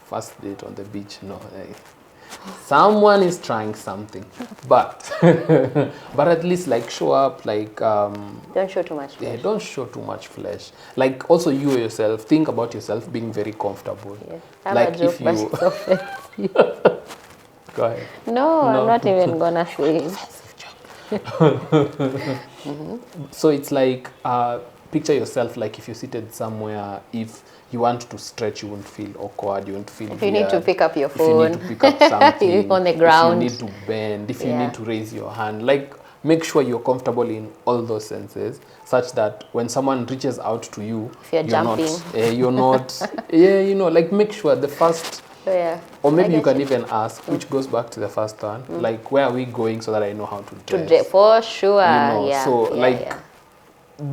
first date on the beach, no. Someone is trying something, but but at least, like, show up, like, don't show too much flesh. Yeah, don't show too much flesh. Like, also you yourself, think about yourself being very comfortable. Yeah. Like, if you go ahead. No, I'm not even gonna say it. So it's like, picture yourself, like, if you're seated somewhere, if you want to stretch, you won't feel awkward, you won't feel if you need to pick up your if phone, you need to pick up something, on the ground, if you need to bend, if you need to raise your hand, like, make sure you're comfortable in all those senses, such that when someone reaches out to you, if you're jumping, you're not like, make sure the first, or maybe you can even ask, which goes back to the first one, like, where are we going, so that I know how to dress. For sure.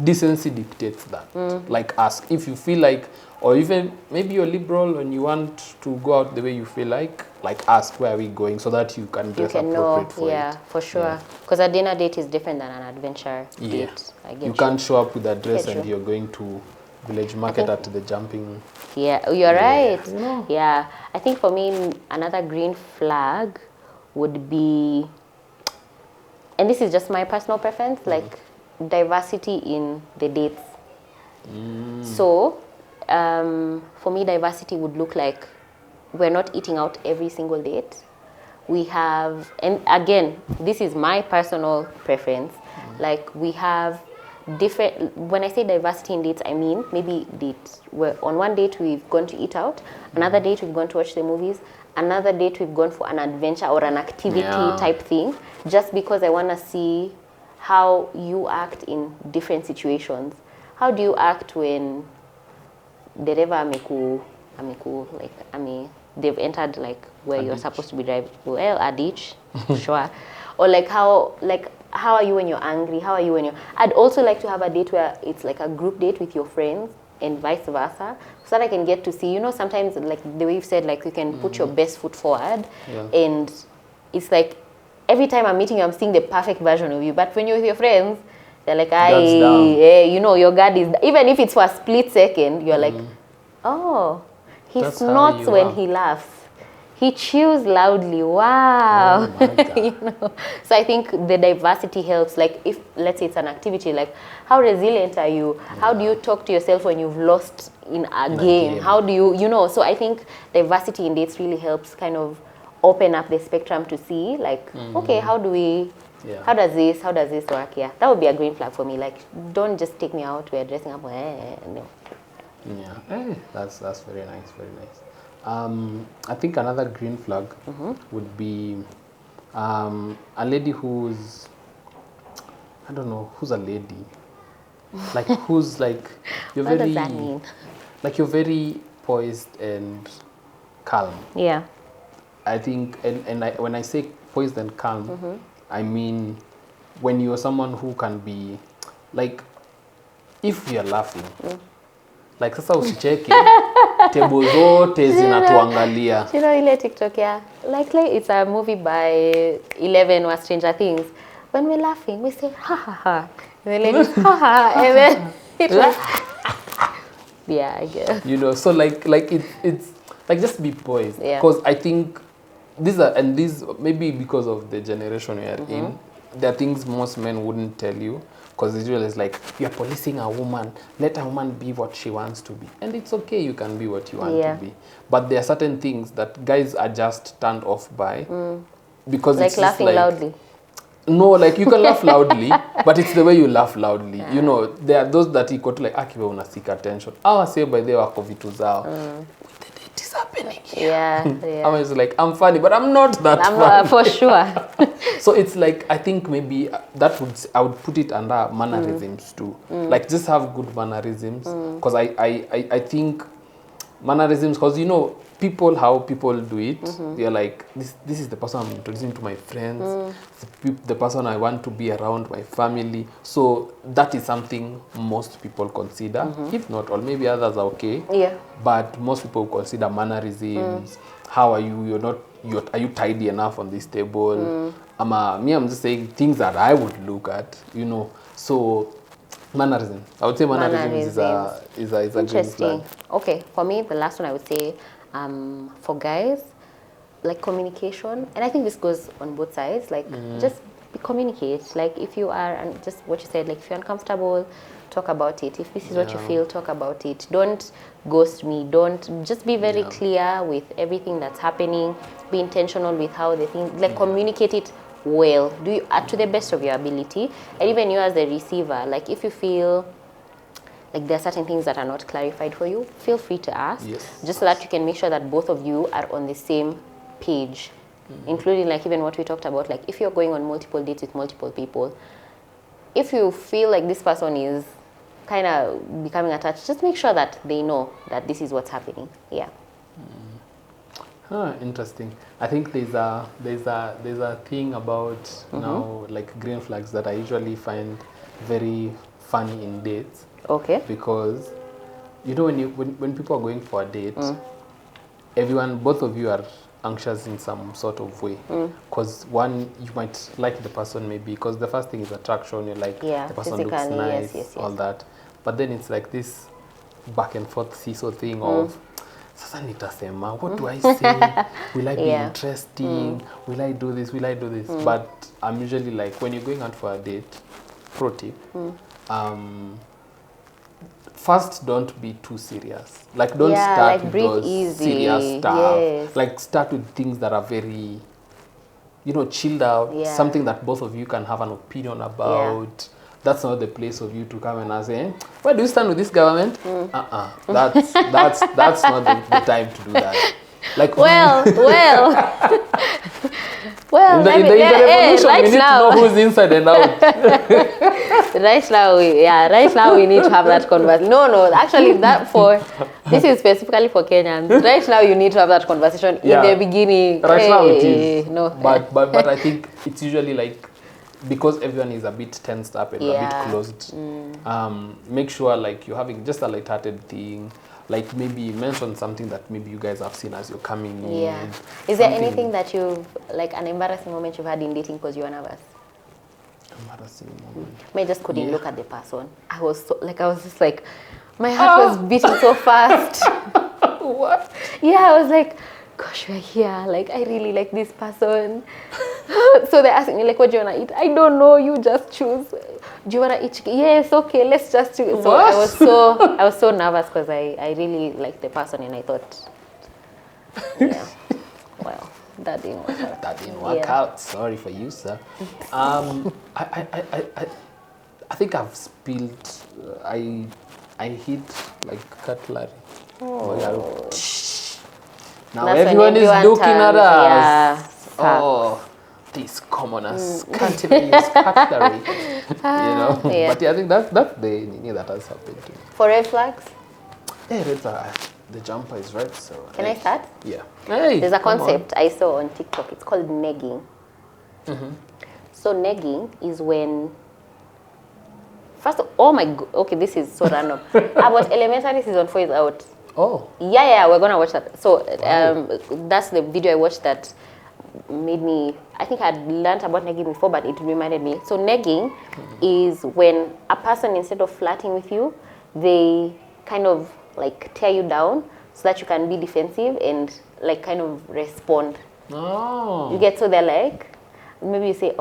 Decency dictates that. Like, ask if you feel like, or even maybe you're liberal and you want to go out the way you feel like ask, where are we going, so that you can dress appropriate for it. For sure. Because a dinner date is different than an adventure date. You can't show up with a dress and you're going to village market at the jumping. Yeah, you're right. Yeah, I think for me, another green flag would be, and this is just my personal preference, like, diversity in the dates. So for me, diversity would look like, we're not eating out every single date. We have, and again, this is my personal preference, like, we have different, when I say diversity in dates, I mean maybe dates where on one date we've gone to eat out, another date we've gone to watch the movies, another date we've gone for an adventure or an activity type thing, just because I want to see how you act in different situations. How do you act when dereva they've entered, like, where you're supposed to be driving, a ditch, sure, or like how are you when you're angry? How are you when you're... I'd also like to have a date where it's like a group date with your friends, and vice versa, so that I can get to see, sometimes like the way you've said, like you can put your best foot forward, and it's like every time I'm meeting you, I'm seeing the perfect version of you. But when you're with your friends, they're like, your guard is, even if it's for a split second, you're like, oh, he That's how snorts you when are. he laughs. He chews loudly. Wow. Oh my God. So I think the diversity helps. Like if, let's say it's an activity, like how resilient are you? How do you talk to yourself when you've lost in a game? How do you, so I think diversity in dates really helps kind of open up the spectrum to see like, okay, how does this work? Yeah, that would be a green flag for me. Like, don't just take me out, we're dressing up. No. Yeah, that's very nice, very nice. I think another green flag would be a lady who's, I don't know, who's a lady? Like, who's like, you're What very, does that mean? like you're very poised and calm. Yeah. I think, when I say poised and calm, I mean when you're someone who can be, like, if you're laughing, like sasa usicheke, table zote zinatuangalia. You know ile TikTok, yeah. Like it's a movie by 11 or Stranger Things. When we're laughing, we say ha ha ha. And the ladies ha ha, and then it's like, yeah, I guess. So like it's like just be poised. Yeah. Because I think these maybe because of the generation we are in, there are things most men wouldn't tell you. Because usually it's like, you're policing a woman, let a woman be what she wants to be. And it's okay, you can be what you want to be. But there are certain things that guys are just turned off by. Because like it's laughing like, loudly. No, like you can laugh loudly, but it's the way you laugh loudly. There are those that equal to like, akiwe una seek attention. I say by the wako vitu zao. It is happening here. Yeah. I was like, I'm funny, but I'm not that funny. Not, for sure. So it's like, I think maybe I would put it under mannerisms too. Like just have good mannerisms. Because I think mannerisms, because how people do it, they're like, this is the person I'm introducing to my friends, the person I want to be around, my family. So that is something most people consider. If not all, maybe others are okay. Yeah. But most people consider mannerisms. How are you? Are you tidy enough on this table? I'm just saying things that I would look at, So mannerism. I would say mannerisms is a green flag. Okay, for me, the last one I would say, for guys, like communication, and I think this goes on both sides. Like just communicate. Like if you are, and just what you said, like if you're uncomfortable, talk about it. If this is what you feel, talk about it. Don't ghost me. Don't, just be very clear with everything that's happening. Be intentional with how the thing, like communicate it well. Do you to the best of your ability, and even you as the receiver, like if you feel like there are certain things that are not clarified for you, feel free to ask, just so that you can make sure that both of you are on the same page, including like even what we talked about, like if you're going on multiple dates with multiple people, if you feel like this person is kind of becoming attached, just make sure that they know that this is what's happening. Yeah. Interesting. I think there's a thing about now, like green flags, that I usually find very funny in dates. Okay. Because when people are going for a date, both of you are anxious in some sort of way. Because one, you might like the person maybe because the first thing is attraction. You're like, the person looks nice, yes. All that. But then it's like this back and forth seesaw thing of, sasa nitasema, what do I say? Will I be interesting? Will I do this? Will I do this? But I'm usually like, when you're going out for a date, pro tip, first, don't be too serious. Like, don't start with those serious stuff. Like, start with things that are very, chilled out. Something that both of you can have an opinion about. That's not the place of you to come and say, where do you stand with this government? That's not the time to do that. Like, well, in the revolution, we need to know who's inside and out. Right now we need to have that conversation. No, actually this is specifically for Kenyans. Right now you need to have that conversation in the beginning. Right now it is. No. But I think it's usually like, because everyone is a bit tensed up and a bit closed, make sure like you're having just a lighthearted thing. Like maybe mention something that maybe you guys have seen as you're coming in. Yeah. Is there anything that you've, like an embarrassing moment you've had in dating because you were nervous? Embarrassing moment. I just couldn't look at the person. I was just like, my heart was beating so fast. What? Yeah, I was like, gosh, we're here. Like, I really like this person. So they're asking me, like, what do you want to eat? I don't know. You just choose. Do you want to eat chicken? Yes, okay, let's just choose. So I was so nervous because I really liked the person and I thought, yeah, well, that didn't work out. That didn't work out. Sorry for you, sir. I think I've spilled. I hit like cutlery. Oh. Now That's everyone is looking at us. Yeah. Oh, these commoners can't even use cutlery. Yeah. But yeah, I think that's the Nini that has happened to me. For red flags? Hey, red flag. The jumper is red, so. Can I start? Yeah. Hey, there's a concept I saw on TikTok. It's called negging. So negging is when okay, this is so random. About Elementary season 4 is out. Oh. Yeah, we're gonna watch that. So that's the video I watched that made me, I think I'd learned about negging before, but it reminded me. So negging is when a person, instead of flirting with you, they kind of like tear you down so that you can be defensive and like kind of respond. Oh. You get, so they're like, maybe you say,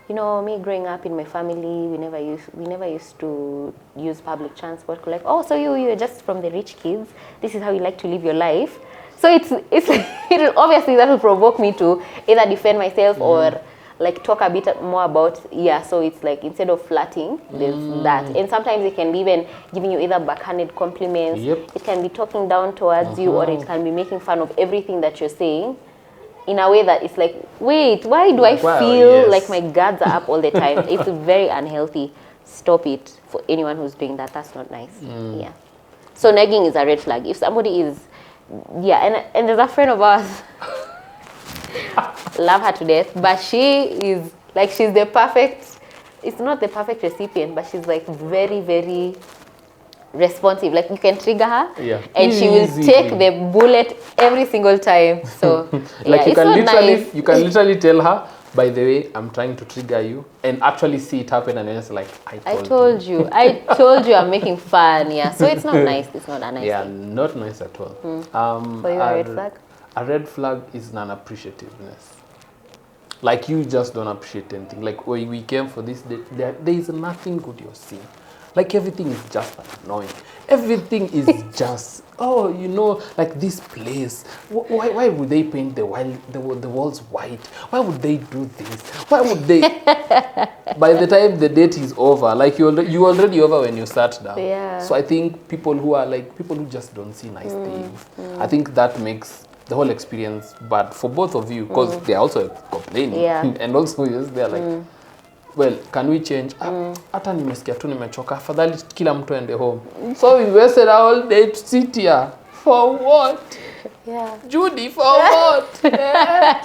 you know, me growing up in my family, we never used to use public transport. Like, oh, so you're just from the rich kids. This is how you like to live your life. So it's obviously that will provoke me to either defend myself or like talk a bit more about, so it's like instead of flirting, there's that. And sometimes it can be even giving you either backhanded compliments, it can be talking down towards you, or it can be making fun of everything that you're saying in a way that it's like, wait, why do I feel like my guards are up all the time? It's very unhealthy. Stop it for anyone who's doing that. That's not nice. Yeah. So negging is a red flag. If somebody is, and there's a friend of ours, love her to death, but she is like, she's the perfect, it's not the perfect recipient, but she's like very, very responsive. Like you can trigger her and she will take the bullet every single time. So like you it's can not literally nice. you can literally tell her, by the way, I'm trying to trigger you, and actually see it happen, and then it's like, I told you I'm making fun. Yeah, so it's not nice. It's not a nice thing. Not nice at all. For you, a red flag? A red flag is non-appreciativeness. Like you just don't appreciate anything. Like when we came for this date, there is nothing good you're seeing. Like everything is just annoying. Everything is just, like this place. Why would they paint the walls white? Why would they do this? Why would they? By the time the date is over, like you already over when you sat down. Yeah. So I think people who just don't see nice things, I think that makes the whole experience bad for both of you, because they're also complaining. And also they're like, well, can we change? Hata nimesikia tu nimechoka, afadhali kila mtu ende home. So we wasted our whole day to sit here. For what? Yeah. Judy, for what?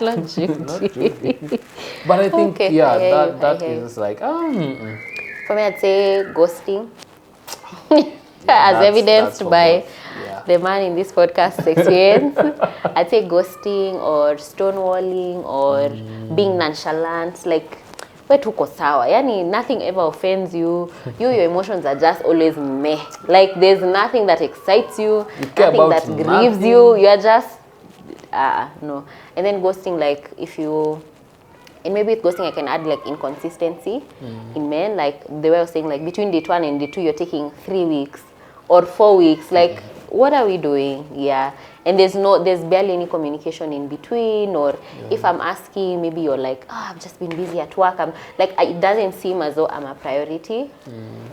Not Judy. Not Judy. But I think, that is like, For me, I'd say ghosting. As evidenced by the man in this podcast experience. I'd say ghosting or stonewalling or being nonchalant. Like, we're tuko sawa. Yani, nothing ever offends you. Your emotions are just always meh. Like, there's nothing that excites you, nothing that grieves you. You're just, no. And then ghosting, like, and maybe with ghosting I can add like inconsistency in men. Like the way I was saying, like between date 1 and date 2, you're taking 3 weeks or 4 weeks. Like, what are we doing? Yeah. And there's barely any communication in between, or if I'm asking, maybe you're like, I've just been busy at work. I'm like, it doesn't seem as though I'm a priority.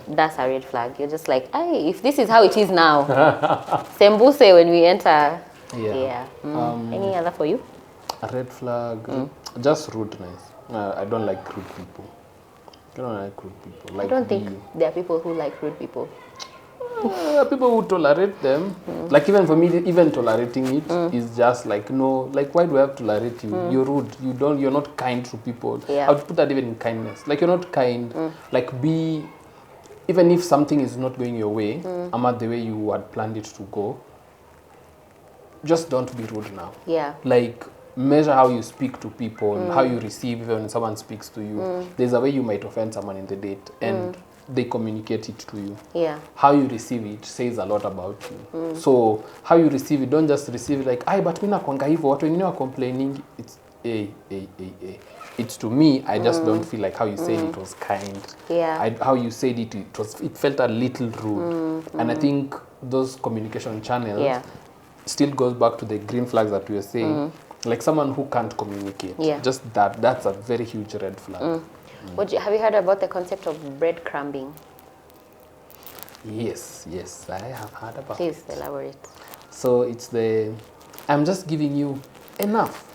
That's a red flag. You're just like, if this is how it is now, sembuse when we enter. Any other for you? A red flag, just rudeness. I don't like rude people. Like, I don't think there are people who like rude people. People who tolerate them, like even for me, even tolerating it is just like, no, like why do I have to tolerate you? You're rude. You're not kind to people. Yeah. I would put that even in kindness. Like you're not kind. Like even if something is not going your way, not the way you had planned it to go, just don't be rude now. Yeah. Like measure how you speak to people, how you receive even when someone speaks to you. There's a way you might offend someone in the date and they communicate it to you. Yeah. How you receive it says a lot about you. So how you receive it, don't just receive it like, but mimi nakwanga hivyo, watu wengine are complaining. It's It's to me, I just don't feel like how you said it was kind. Yeah. How you said it, it felt a little rude. And I think those communication channels still goes back to the green flags that we were saying. Like someone who can't communicate. Yeah. Just that's a very huge red flag. Have you heard about the concept of breadcrumbing? Yes, I have heard about Please it. elaborate. So it's I'm just giving you enough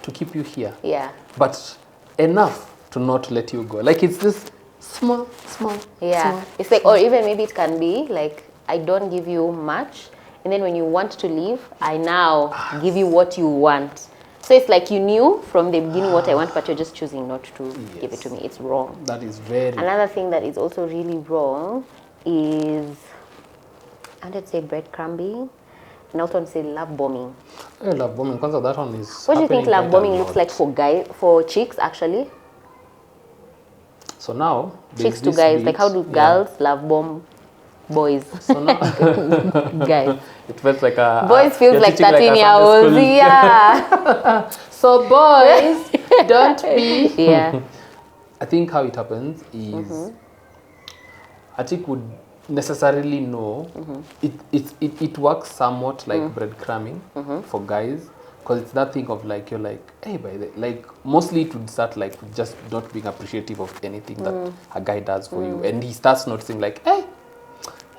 to keep you here. Yeah. But enough to not let you go. Like it's this small. Yeah. Small, it's like, or even maybe it can be like, I don't give you much, and then when you want to leave, I now give you what you want. So it's like you knew from the beginning what I want, but you're just choosing not to give it to me. It's wrong. That is very... Another thing that is also really wrong is, I would say breadcrumbing, and also say love bombing. Love bombing, because that one is... What do you think love bombing looks like for chicks actually? So now... Chicks to guys, like how do girls love bomb boys? So now... Guys. It felt like a... Boys feels like 13-year-olds, yeah. So boys, don't be... Yeah. I think how it happens is... I think would necessarily know it works somewhat like breadcrumbing for guys, because it's that thing of like, you're like, hey, by the like, mostly it would start like just not being appreciative of anything that a guy does for you, and he starts noticing like, hey,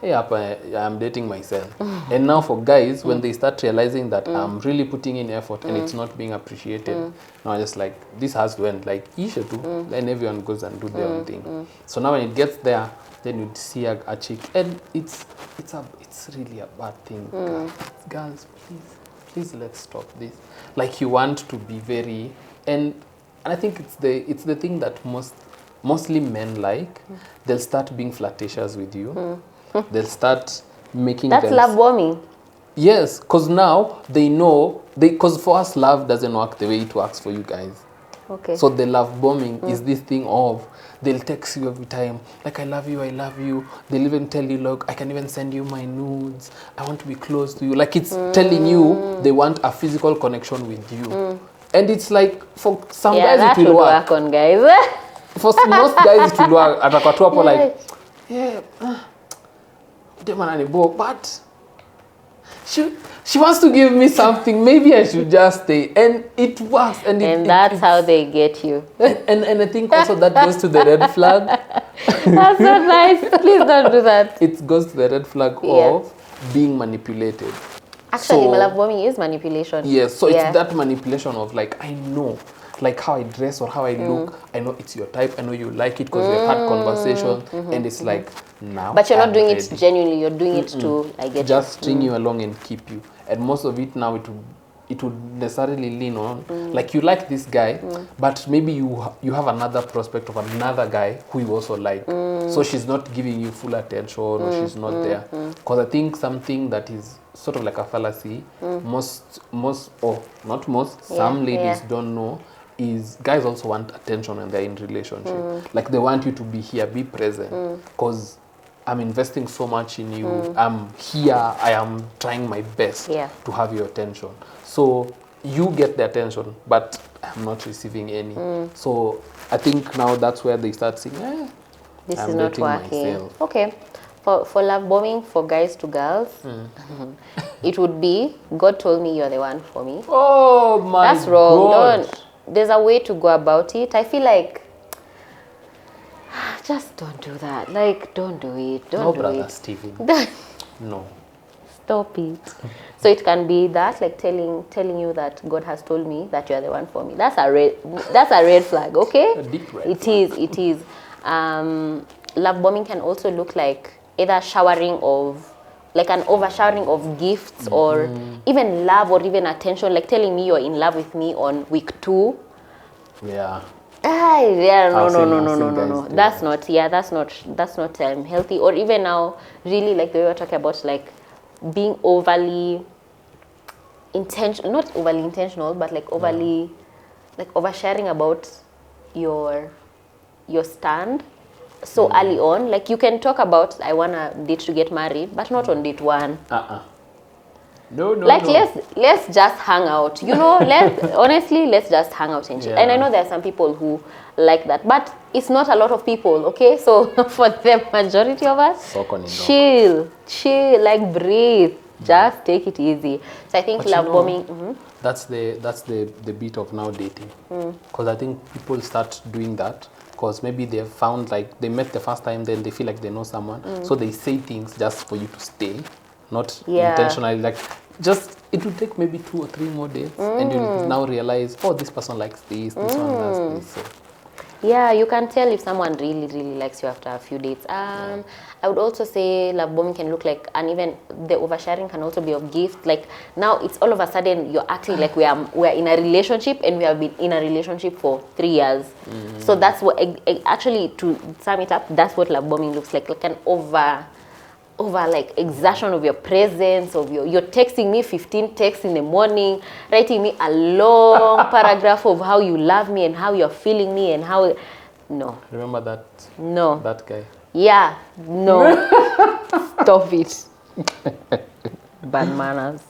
I'm dating myself. And now for guys, when they start realizing that I'm really putting in effort and it's not being appreciated, now just like, this has to end, like, you should do. Then everyone goes and do their own thing. So now when it gets there, then you'd see a chick, and it's really a bad thing. Girls, please let's stop this. Like, you want to be very, and I think it's the thing that mostly men like. They'll start being flirtatious with you. They'll start making That's love bombing. Yes, because now they know, because for us love doesn't work the way it works for you guys. Okay. So the love bombing is this thing of, they'll text you every time, like, I love you. They'll even tell you, look, I can even send you my nudes. I want to be close to you. Like, it's telling you they want a physical connection with you. And it's like, for some guys it will work. On guys. For most guys it will work. Atakatu like, but she wants to give me something. Maybe I should just stay, and it works. And that's how they get you. And I think also that goes to the red flag. That's so nice. Please don't do that. It goes to the red flag of being manipulated. Actually, love bombing is manipulation. Yes, so it's that manipulation of like, I know, like how I dress or how I look, I know it's your type, I know you like it because we've had conversations, and it's like, now but you're not doing it genuinely, you're doing it to get just string you along and keep you. And most of it now, it would necessarily lean on like, you like this guy, but maybe you have another prospect of another guy who you also like, so she's not giving you full attention, or she's not there. Because I think something that is sort of like a fallacy, some ladies don't know, is guys also want attention when they're in relationship. Like, they want you to be here, be present, because I'm investing so much in you. I'm here. I am trying my best to have your attention. So you get the attention, but I'm not receiving any. So I think now that's where they start saying, this I'm is not dating working. myself. Okay. For love bombing, for guys to girls, it would be, God told me you're the one for me. Oh my God. That's wrong. There's a way to go about it. I feel like, just don't do that. Like, don't do it. Don't do brother it. Stephen. No. Stop it. So it can be that, like telling you that God has told me that you are the one for me. That's a red flag, okay? A deep red It flag. is. Love bombing can also look like either showering of like an overshowering of gifts or even love or even attention, like telling me you're in love with me on week 2. Yeah. Yeah, I've seen no. guys do That's that. not, that's not healthy. Or even now, really, like the way we're talking about, like being overly intentional, not overly intentional, but like overly, like oversharing about your stand so early on. Like you can talk about I wanna date to get married, but not on date 1. No. Like let's just hang out, you know. Let's just hang out and chill. And I know there are some people who like that, but it's not a lot of people, okay? So for the majority of us, chill, like breathe, just take it easy. So I think But love bombing, that's the bit of now dating, because I think people start doing that because maybe they have found, like, they met the first time, then they feel like they know someone, so they say things just for you to stay, not intentionally. Like, just it will take maybe 2 or 3 more dates, and you'll now realize, oh, this person likes this one does this. So. Yeah, you can tell if someone really, really likes you after a few dates. I would also say love bombing can look like, and even the oversharing can also be of gift. Like now, it's all of a sudden you're acting like we're in a relationship, and we have been in a relationship for 3 years. So that's what actually, to sum it up, that's what love bombing looks like an over like exertion of your presence, of you're texting me 15 texts in the morning, writing me a long paragraph of how you love me and how you're feeling me and how. No. Remember that? No. That guy? Yeah. No. Stop it. Bad manners.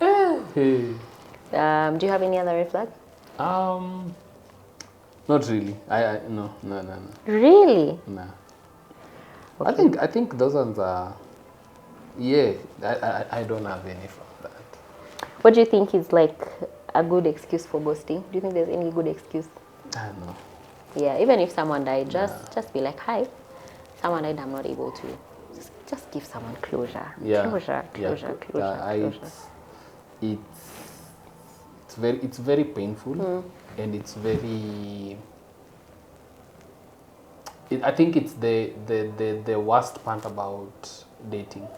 Hey. Do you have any other red flag? Not really. No. Really? Nah. Okay. I think those ones are. Yeah, I don't have any from that. What do you think is like a good excuse for ghosting? Do you think there's any good excuse? I don't know. Yeah, even if someone died, just be like, hi, someone died, I'm not able to. Just give someone closure. Yeah. Closure. It's very painful, and it's very. I think it's the worst part about dating.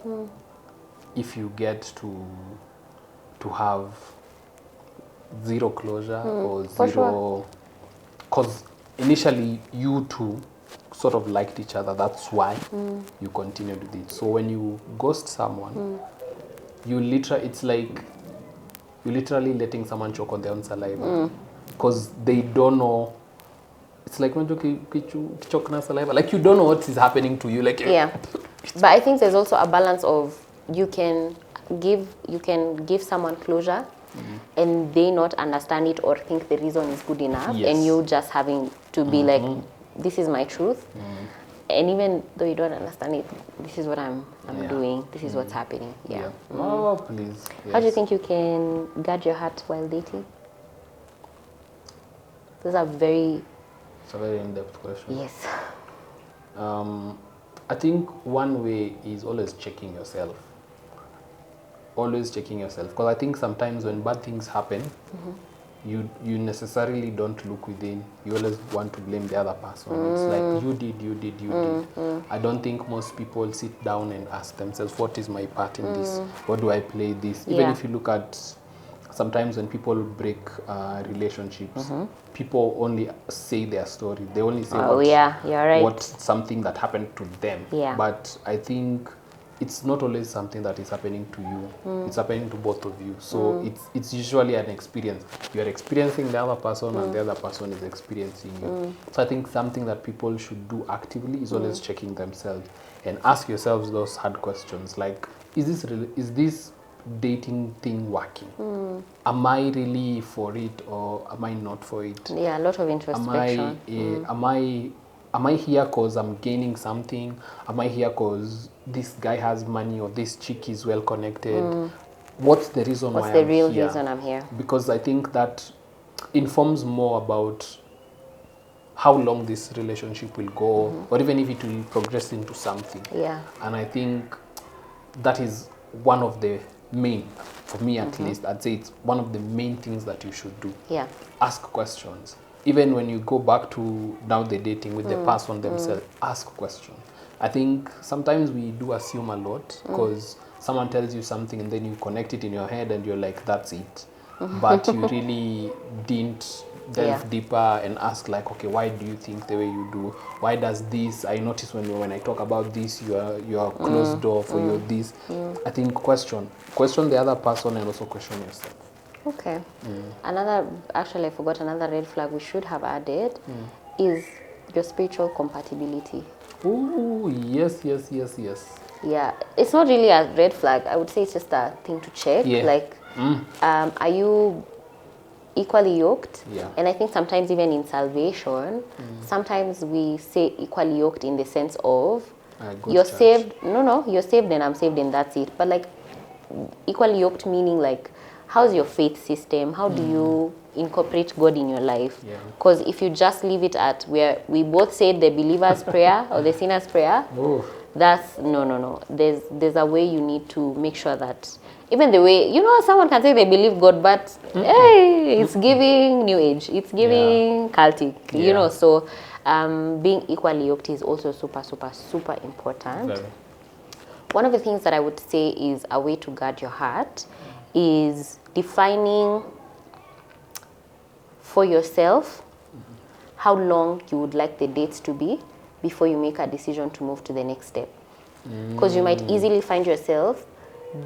If you get to have zero closure or zero, because initially you two sort of liked each other, that's why you continued with it. So when you ghost someone, it's like you're literally letting someone choke on their own saliva, because they don't know. It's like when you choke on saliva, like you don't know what is happening to you. Like, yeah, but I think there's also a balance of you can give someone closure, and they not understand it or think the reason is good enough, and you just having to be like, this is my truth, and even though you don't understand it, this is what I'm doing, this is what's happening. Oh, please. Yes. How do you think you can guard your heart while dating? Those are very. It's a very in-depth question. Yes. I think one way is always checking yourself. Because I think sometimes when bad things happen, you necessarily don't look within. You always want to blame the other person. It's like, you did. I don't think most people sit down and ask themselves, what is my part in this? What do I play this? Even if you look at sometimes when people break relationships, people only say their story. They only say what's something that happened to them. Yeah. But I think it's not always something that is happening to you. It's happening to both of you. So it's usually an experience. You are experiencing the other person, and the other person is experiencing you. So I think something that people should do actively is always checking themselves and ask yourselves those hard questions, like, is this dating thing working? Am I really for it, or am I not for it? Yeah, a lot of introspection. Am I here because I'm gaining something? Am I here because this guy has money, or this chick is well connected? What's the reason why I'm here? What's the real reason I'm here? Because I think that informs more about how long this relationship will go, or even if it will progress into something. Yeah. And I think that is one of the main, for me at least, I'd say it's one of the main things that you should do. Yeah. Ask questions. Even when you go back to now the dating with the person themselves, ask questions. I think sometimes we do assume a lot, because someone tells you something and then you connect it in your head and you're like, that's it. But you really didn't delve deeper and ask like, okay, why do you think the way you do? Why does this? I notice when I talk about this, you are closed door for your this. I think question the other person and also question yourself. Okay. Another, actually I forgot another red flag we should have added is your spiritual compatibility. Oh, yes. Yeah, it's not really a red flag. I would say it's just a thing to check. Yeah. Like, are you equally yoked? Yeah. And I think sometimes even in salvation, sometimes we say equally yoked in the sense of you're saved. No, you're saved and I'm saved and that's it. But like equally yoked meaning like, how's your faith system? How do you incorporate God in your life? Because if you just leave it at where we both said the believer's prayer or the sinner's prayer, that's no. There's a way you need to make sure that even the way, someone can say they believe God, but hey, it's giving New Age, it's giving cultic, so being equally yoked is also super important. Very. One of the things that I would say is a way to guard your heart is defining for yourself how long you would like the dates to be before you make a decision to move to the next step. Because you might easily find yourself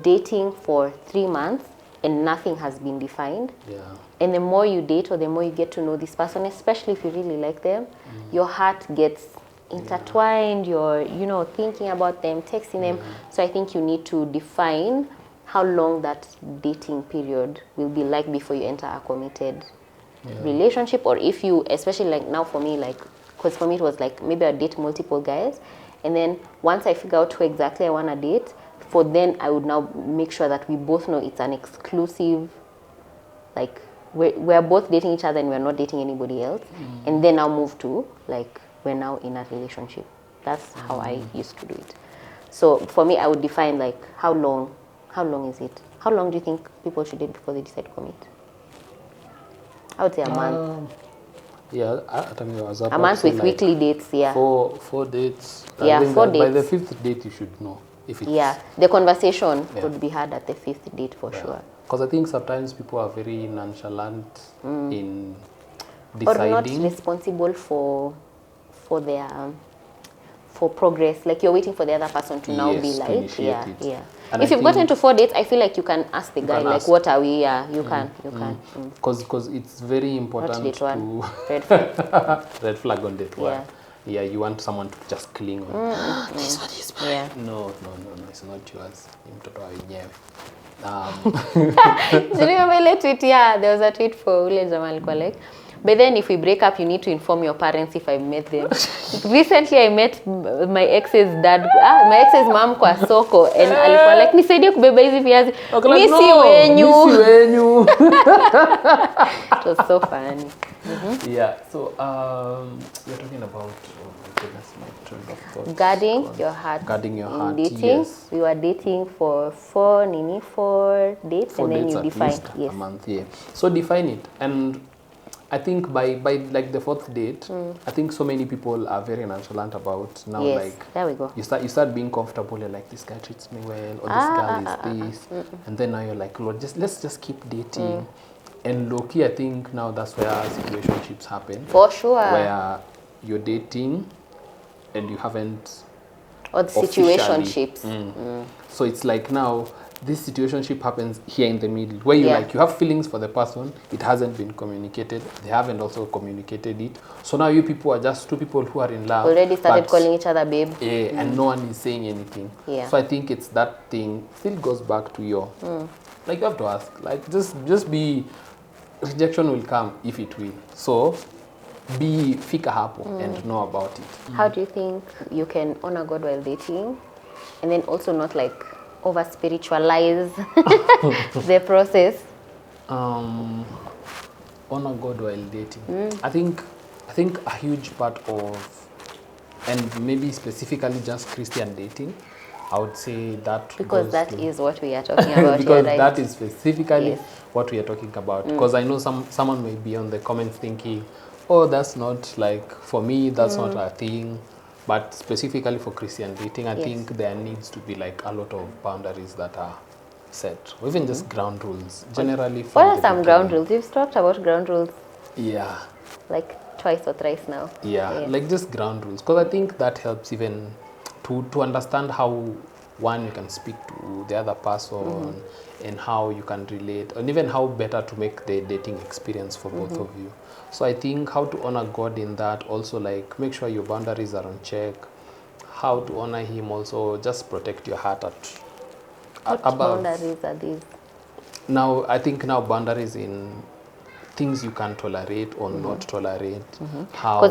dating for 3 months and nothing has been defined. Yeah. And the more you date or the more you get to know this person, especially if you really like them, your heart gets intertwined, you're, thinking about them, texting them. So I think you need to define how long that dating period will be like before you enter a committed relationship. Or if you, especially like now for me, like, because for me it was like maybe I date multiple guys, and then once I figure out who exactly I want to date, for then I would now make sure that we both know it's an exclusive, like we're both dating each other and we're not dating anybody else, and then I'll move to like we're now in a relationship. That's how I used to do it. So for me, I would define like how long is it? How long do you think people should date before they decide to commit? I would say a month. Yeah, I mean, a month with like weekly dates, yeah. Four dates. Yeah, 4 dates. By the 5th date, you should know if it's... the conversation would be had at the 5th date for sure. Because I think sometimes people are very nonchalant in deciding. Or not responsible for their... for progress, like you're waiting for the other person to now be like, And if you've gotten to 4 dates, I feel like you can ask the guy, like, what are we? Yeah, you can. Because it's very important not date one. Red flag. Red flag on date one. Yeah, you want someone to just cling on. This one is mine. No, it's not yours. Mtoto wa wenyewe. Do you remember ile tweet? Yeah, there was a tweet for ule jamaa alikuwa like, but then if we break up, you need to inform your parents if I met them. Recently, I met my ex's dad, my ex's mom kwa soko, and alikuwa like, nisaidie kubeba hizi viazi. Misi wenyu. It was so funny. Yeah, so we're talking about guarding your heart. Guarding your heart. Dating. Yes. We were dating for 4 dates, 4 and then dates you defined a month. Yeah. So define it, and I think by like the 4th date, I think so many people are very nonchalant about now. Yes, like there we go. You start being comfortable. You're like, this guy treats me well, or this girl is this, and then now you're like, Lord, let's just keep dating. And low key, I think now that's where situationships happen. For sure. Where you're dating and you haven't. Or the situationships. So it's like now this situationship happens here in the middle, where you like you have feelings for the person, it hasn't been communicated, they haven't also communicated it. So now you people are just 2 people who are in love. Already started calling each other babe. Yeah, and no one is saying anything. Yeah. So I think it's that thing still goes back to your like you have to ask, like just be, rejection will come if it will. So be fika hapo and know about it. How do you think you can honor God while dating, and then also not like over spiritualize the process? Honor God while dating. I think a huge part of, and maybe specifically just Christian dating, I would say that because that is what we are talking about. Because here, right? that is specifically what we are talking about. Because I know someone may be on the comments thinking, oh, that's not like, for me, that's not a thing. But specifically for Christian dating, I Yes. think there needs to be like a lot of boundaries that are set, or even just ground rules. Generally, What from are the some ground beginning. rules? You've talked about ground rules Yeah, like twice or thrice now. yeah, like just ground rules, because I think that helps even to understand how one you can speak to the other person and how you can relate, and even how better to make the dating experience for both of you. So I think how to honor God in that, also like make sure your boundaries are on check, how to honor him, also just protect your heart What above. boundaries are these? Now I think now boundaries in things you can tolerate or not tolerate. Because How,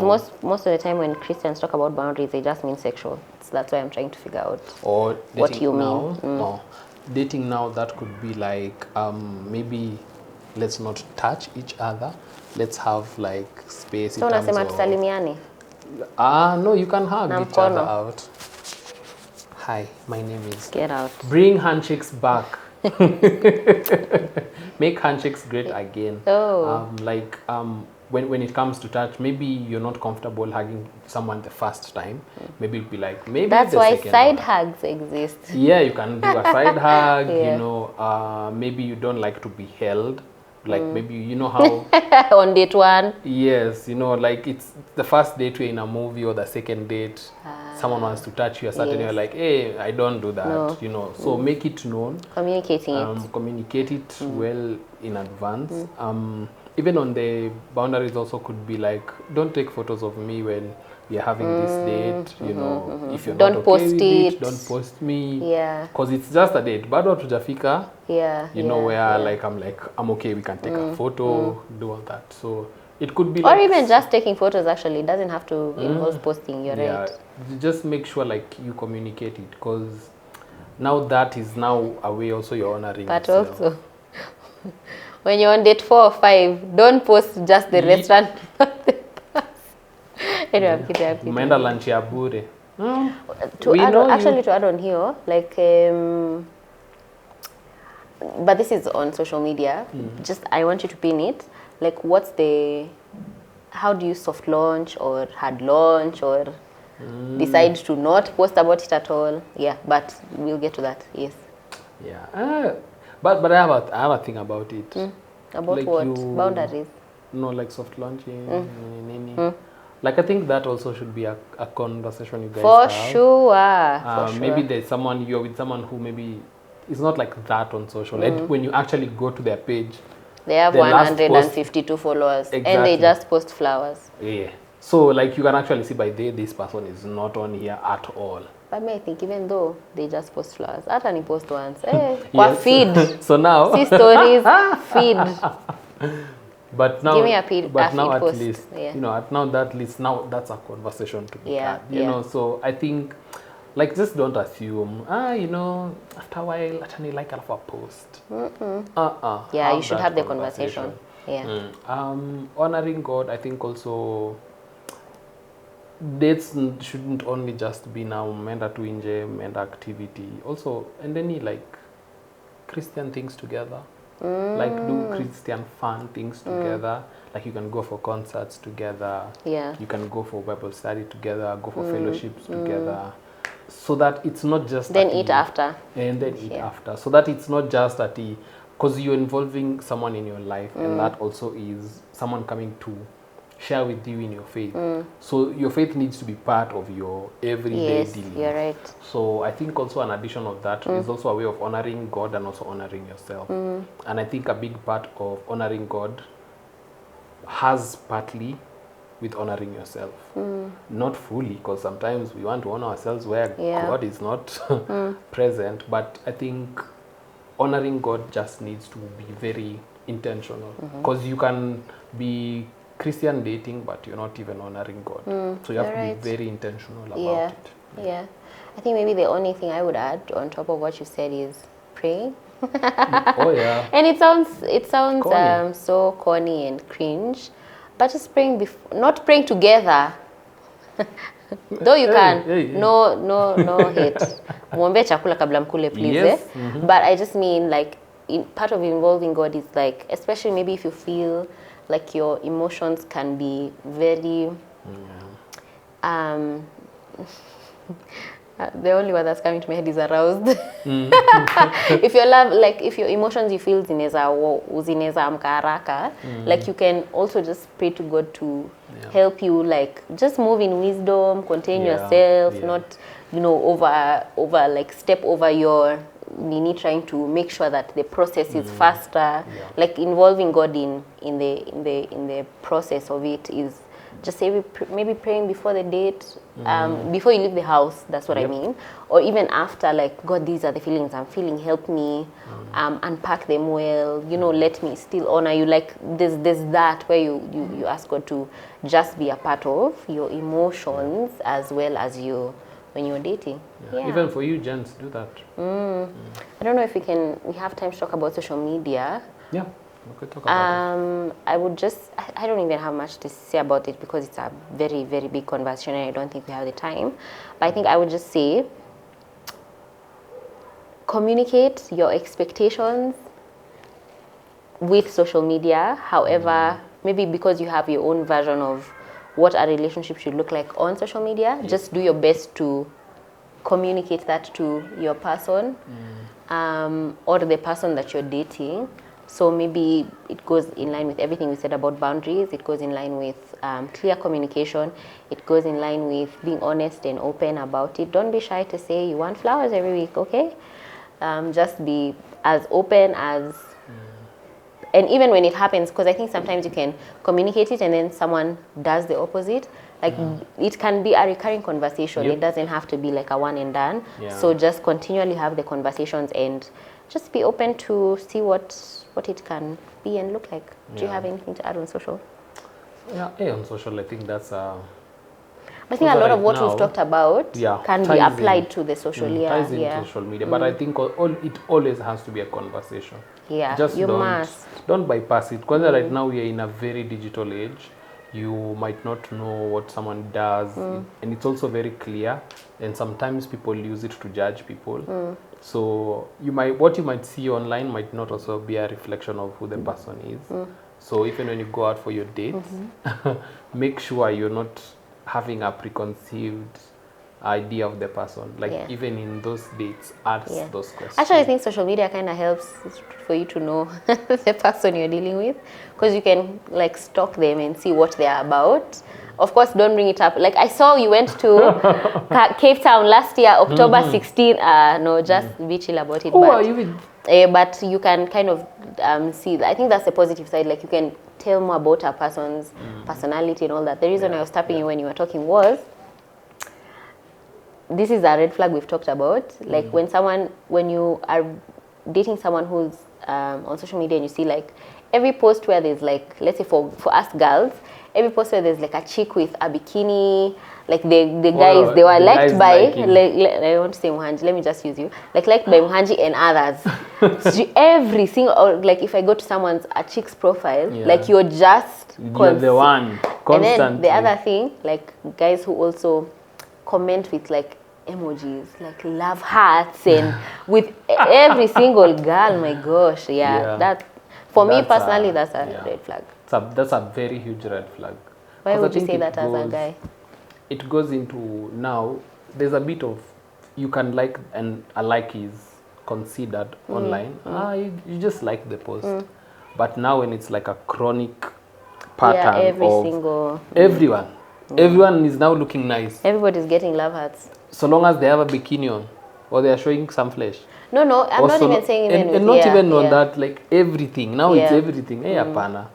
most of the time when Christians talk about boundaries, they just mean sexual. So that's why I'm trying to figure out or what dating you now, mean. no, dating now, that could be like maybe let's not touch each other, let's have like space So in terms unasema of tusalimiane no, you can hug na each other mkono. out. Hi, my name is, Get out. bring handshakes back. Make handshakes great again. Oh. When it comes to touch, maybe you're not comfortable hugging someone the first time. Maybe it'd be like maybe That's the why second side one. hugs exist. Yeah, you can do a side hug. You Yeah. know, maybe you don't like to be held. Like maybe you know how. On date one. Yes, you know, like it's the first date you're in a movie, or the second date, someone wants to touch you a certain, Yes. you're like, hey, I don't do that. No. You know, so make it known. Communicating it. Communicate it well in advance. Even on the boundaries also could be like, don't take photos of me when we're having this date. You know, if you're Don't not okay post with it. don't post me. Yeah. Because it's just a date. Bado hatujafika. Yeah. You know, where I'm okay, we can take a photo, do all that. So it could be Or like, even just taking photos actually. It doesn't have to involve posting, you're yeah, right. just make sure like you communicate it, because now that is now a way also you're honoring But yourself. also when you're on date 4 or 5, don't post just the restaurant. Anyway, I'm kidding. Umeenda lunch ya bure. To We add know on, you. actually to add on here, like but this is on social media. Just I want you to pin it. Like, how do you soft launch or hard launch or decide to not post about it at all? Yeah, but we'll get to that. Yes. Yeah. But I have a thing about it. About Like what? Boundaries. No, like soft launching. Like I think that also should be a conversation you guys For have. sure. For sure. Maybe there's someone, you're with someone who maybe is not like that on social. And when you actually go to their page, They have the last 152 followers and they Exactly. just post flowers. yeah. So like you can actually see by day this person is not on here at all. But me, I think even though they just post flowers, hata ni post once. Kwa Yes. feed. So now, See stories, feed. but now, Give me a feed at post. least, Yeah. you know, now that's a conversation to be Yeah, had. You yeah. know, so I think, like, just don't assume. You know, after a while, actually like a post. Yeah, you should that have the conversation. Yeah. Honoring God, I think also dates shouldn't only just be now menda to nje, menda activity. Also, and any like Christian things together. Like do Christian fun things together. Like you can go for concerts together. Yeah. You can go for Bible study together, go for fellowships together. So that it's not just Then at eat the- after. and then eat Yeah. after, so that it's not just at the, because you're involving someone in your life, and that also is someone coming to share with you in your faith. So your faith needs to be part of your everyday Yes, dealing. you're right. So I think also an addition of that is also a way of honoring God and also honoring yourself. And I think a big part of honoring God has partly with honoring yourself. Not fully, because sometimes we want to honor ourselves where Yeah. God is not present. But I think honoring God just needs to be very intentional, because you can be Christian dating, but you're not even honoring God. So you have you're to right. be very intentional about Yeah. it. Yeah. I think maybe the only thing I would add on top of what you said is praying. Oh yeah. And it sounds Corny. so corny and cringe, but just praying not praying together. Though you can, hey. no hate. Muombe chakula kabla mkule, please. Yes, But I just mean like part of involving God is like, especially maybe if you feel like your emotions can be very The only one that's coming to my head is aroused. If your love, like if your emotions you feel zineza amka haraka, like you can also just pray to God to help you, like just move in wisdom, contain yourself, not over like step over your nini, trying to make sure that the process is faster. Like involving God in the process of it is just maybe praying before the date, before you leave the house, that's what I mean. Or even after, like, God, these are the feelings I'm feeling, help me unpack them well, let me still honor you. Like, there's that where you ask God to just be a part of your emotions as well as you when you're dating. Even for you, gents, do that. I don't know if we have time to talk about social media. Yeah. We could talk about it. I don't even have much to say about it because it's a very, very big conversation and I don't think we have the time. But I think I would just say, communicate your expectations with social media. However, maybe because you have your own version of what a relationship should look like on social media, just do your best to communicate that to your person or the person that you're dating. So maybe it goes in line with everything we said about boundaries. It goes in line with clear communication. It goes in line with being honest and open about it. Don't be shy to say you want flowers every week, okay? Just be as open as... And even when it happens, because I think sometimes you can communicate it and then someone does the opposite. Like it can be a recurring conversation. It doesn't have to be like a one and done. So just continually have the conversations and just be open to see what it can be and look like. Do you have anything to add on social? Yeah, on social, I think that's I think a lot of what we've talked about can be applied to the social. Ties in social media, but I think it always has to be a conversation. Just don't bypass it. Because right now we are in a very digital age. You might not know what someone does, and it's also very clear. And sometimes people use it to judge people. So what you might see online might not also be a reflection of who the person is. So even when you go out for your dates, make sure you're not having a preconceived idea of the person. Like even in those dates, ask those questions. Actually, I think social media kind of helps for you to know the person you're dealing with, because you can like stalk them and see what they're about. Of course, don't bring it up. Like I saw you went to Cape Town last year, October 16. No, just be chill about it. Who are you with? But you can kind of see. I think that's the positive side. Like you can tell more about a person's personality and all that. The reason I was tapping you when you were talking was, this is a red flag we've talked about. Like when you are dating someone who's on social media and you see like every post where there's like, let's say for us girls, every post where there's like a chick with a bikini, like the guys, they were liked by, I want to say Muhanji, let me just use you, liked by Muhanji and others. So every single, like if I go to a chick's profile, like you're just... You're the one, constantly. And then the other thing, like guys who also comment with like emojis, like love hearts, and with every single girl, my gosh, that for me personally, that's a red flag. That's a very huge red flag. Why would you say that as a guy? It goes into, now there's a bit of, you can like, and a like is considered online. You just like the post. But now when it's like a chronic pattern everyone is now looking nice. Everybody's getting love hearts. So long as they have a bikini on or they are showing some flesh. No, I'm not even saying even and not even on that, like everything. Now it's everything. Apana.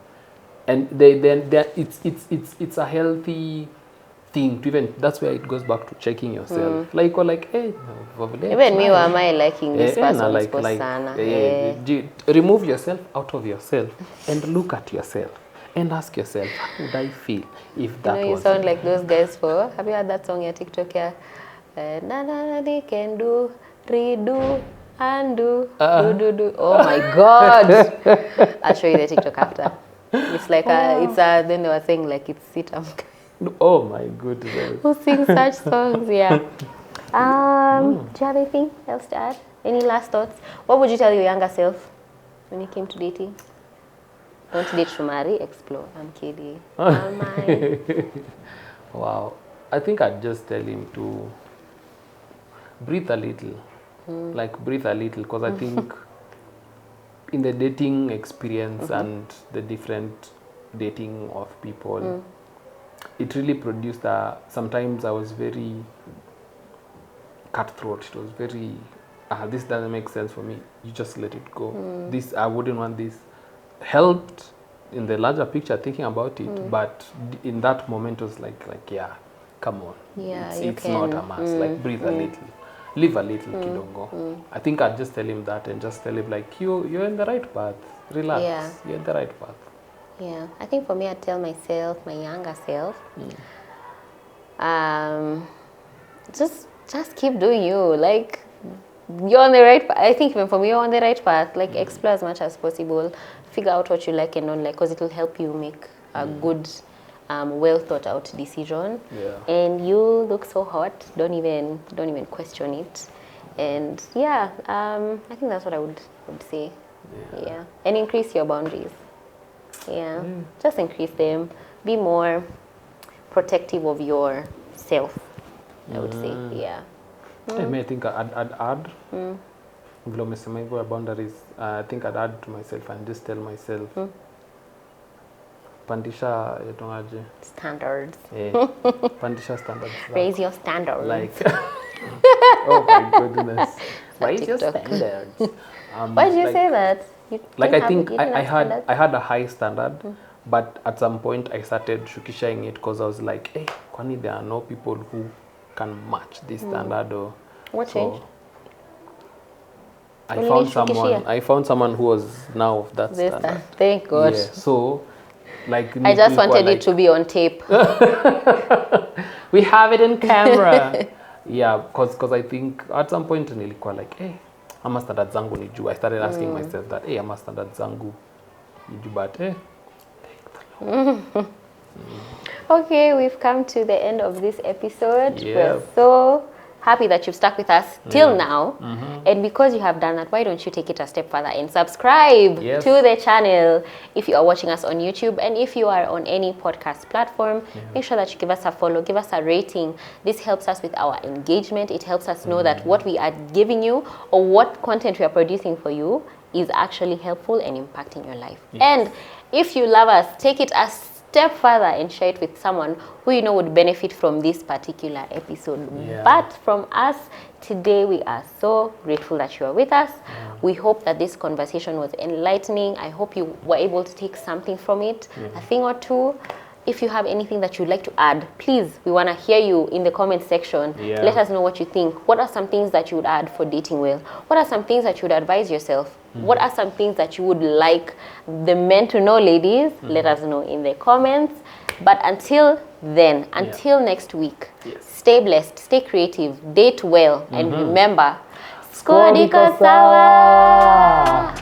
And it's a healthy thing to even, that's where it goes back to checking yourself. Like or like, hey, even me, why am I liking this person's persona? Remove yourself out of yourself and look at yourself. And ask yourself, how would I feel if that was... You sound like those guys have you heard that song on TikTok here? They can do, redo, undo, do. Oh my God! I'll show you the TikTok after. It's like, then they were saying like it's Sitam. Oh my goodness. Who sings such songs, Do you have anything else to add? Any last thoughts? What would you tell your younger self when it came to dating? Don't date to marry, explore. I'm kidding. Wow. I think I'd just tell him to breathe a little. Like breathe a little, because I think in the dating experience and the different dating of people, it really produced sometimes I was very cutthroat. It was very, this doesn't make sense for me. You just let it go. This, I wouldn't want this. Helped in the larger picture thinking about it, but in that moment it was like yeah, come on. Yeah, it's not a must. Like breathe a little. Live a little, kidongo. I think I'd just tell him that and just tell him like, you're in the right path. Relax. Yeah. You're in the right path. Yeah, I think for me, I'd tell myself, my younger self, just keep doing you. Like, you're on the right path. I think even for me, you're on the right path. Like, explore as much as possible. Figure out what you like and don't like, because it will help you make a good, well thought out decision. Yeah. And you look so hot. Don't even question it. And yeah, I think that's what I would say. Yeah. And increase your boundaries. Yeah. Just increase them. Be more protective of yourself, I would say. Yeah. I think I'd add, vile umesema hivyo boundaries, I think I'd add to myself and just tell myself, pandisha yatongaje? Standards. Pandisha standards. Raise your standards. Like, oh my goodness. Raise your standards. Why did you say that? Like I think I had a high standard, but at some point I started shukishaing it because I was like, hey, kwani there are no people who can match this standard or what changed? I found someone who was now of that standard. Thank God. Yeah, so like I just wanted it to be on tape. We have it in camera. Yeah, because I think at some point nilikuwa like, hey, ama standard zangu niju. I started asking myself that, hey, ama standard zangu niju, but hey, Okay, we've come to the end of this episode. Yeah. We're so happy that you've stuck with us till now. And because you have done that, why don't you take it a step further and subscribe to the channel if you are watching us on YouTube, and if you are on any podcast platform, make sure that you give us a follow, give us a rating. This helps us with our engagement. It helps us know that what we are giving you or what content we are producing for you is actually helpful and impacting your life. And if you love us, take it a step further and share it with someone who you know would benefit from this particular episode. But from us today, we are so grateful that you are with us. We hope that this conversation was enlightening. I hope you were able to take something from it, a thing or two. If you have anything that you'd like to add, please, we want to hear you in the comment section. Let us know what you think. What are some things that you would add for dating well? What are some things that you would advise yourself? What are some things that you would like the men to know, ladies? Let us know in the comments. But until then, until next week, stay blessed, stay creative, date well, and remember, Skodiko Sawa!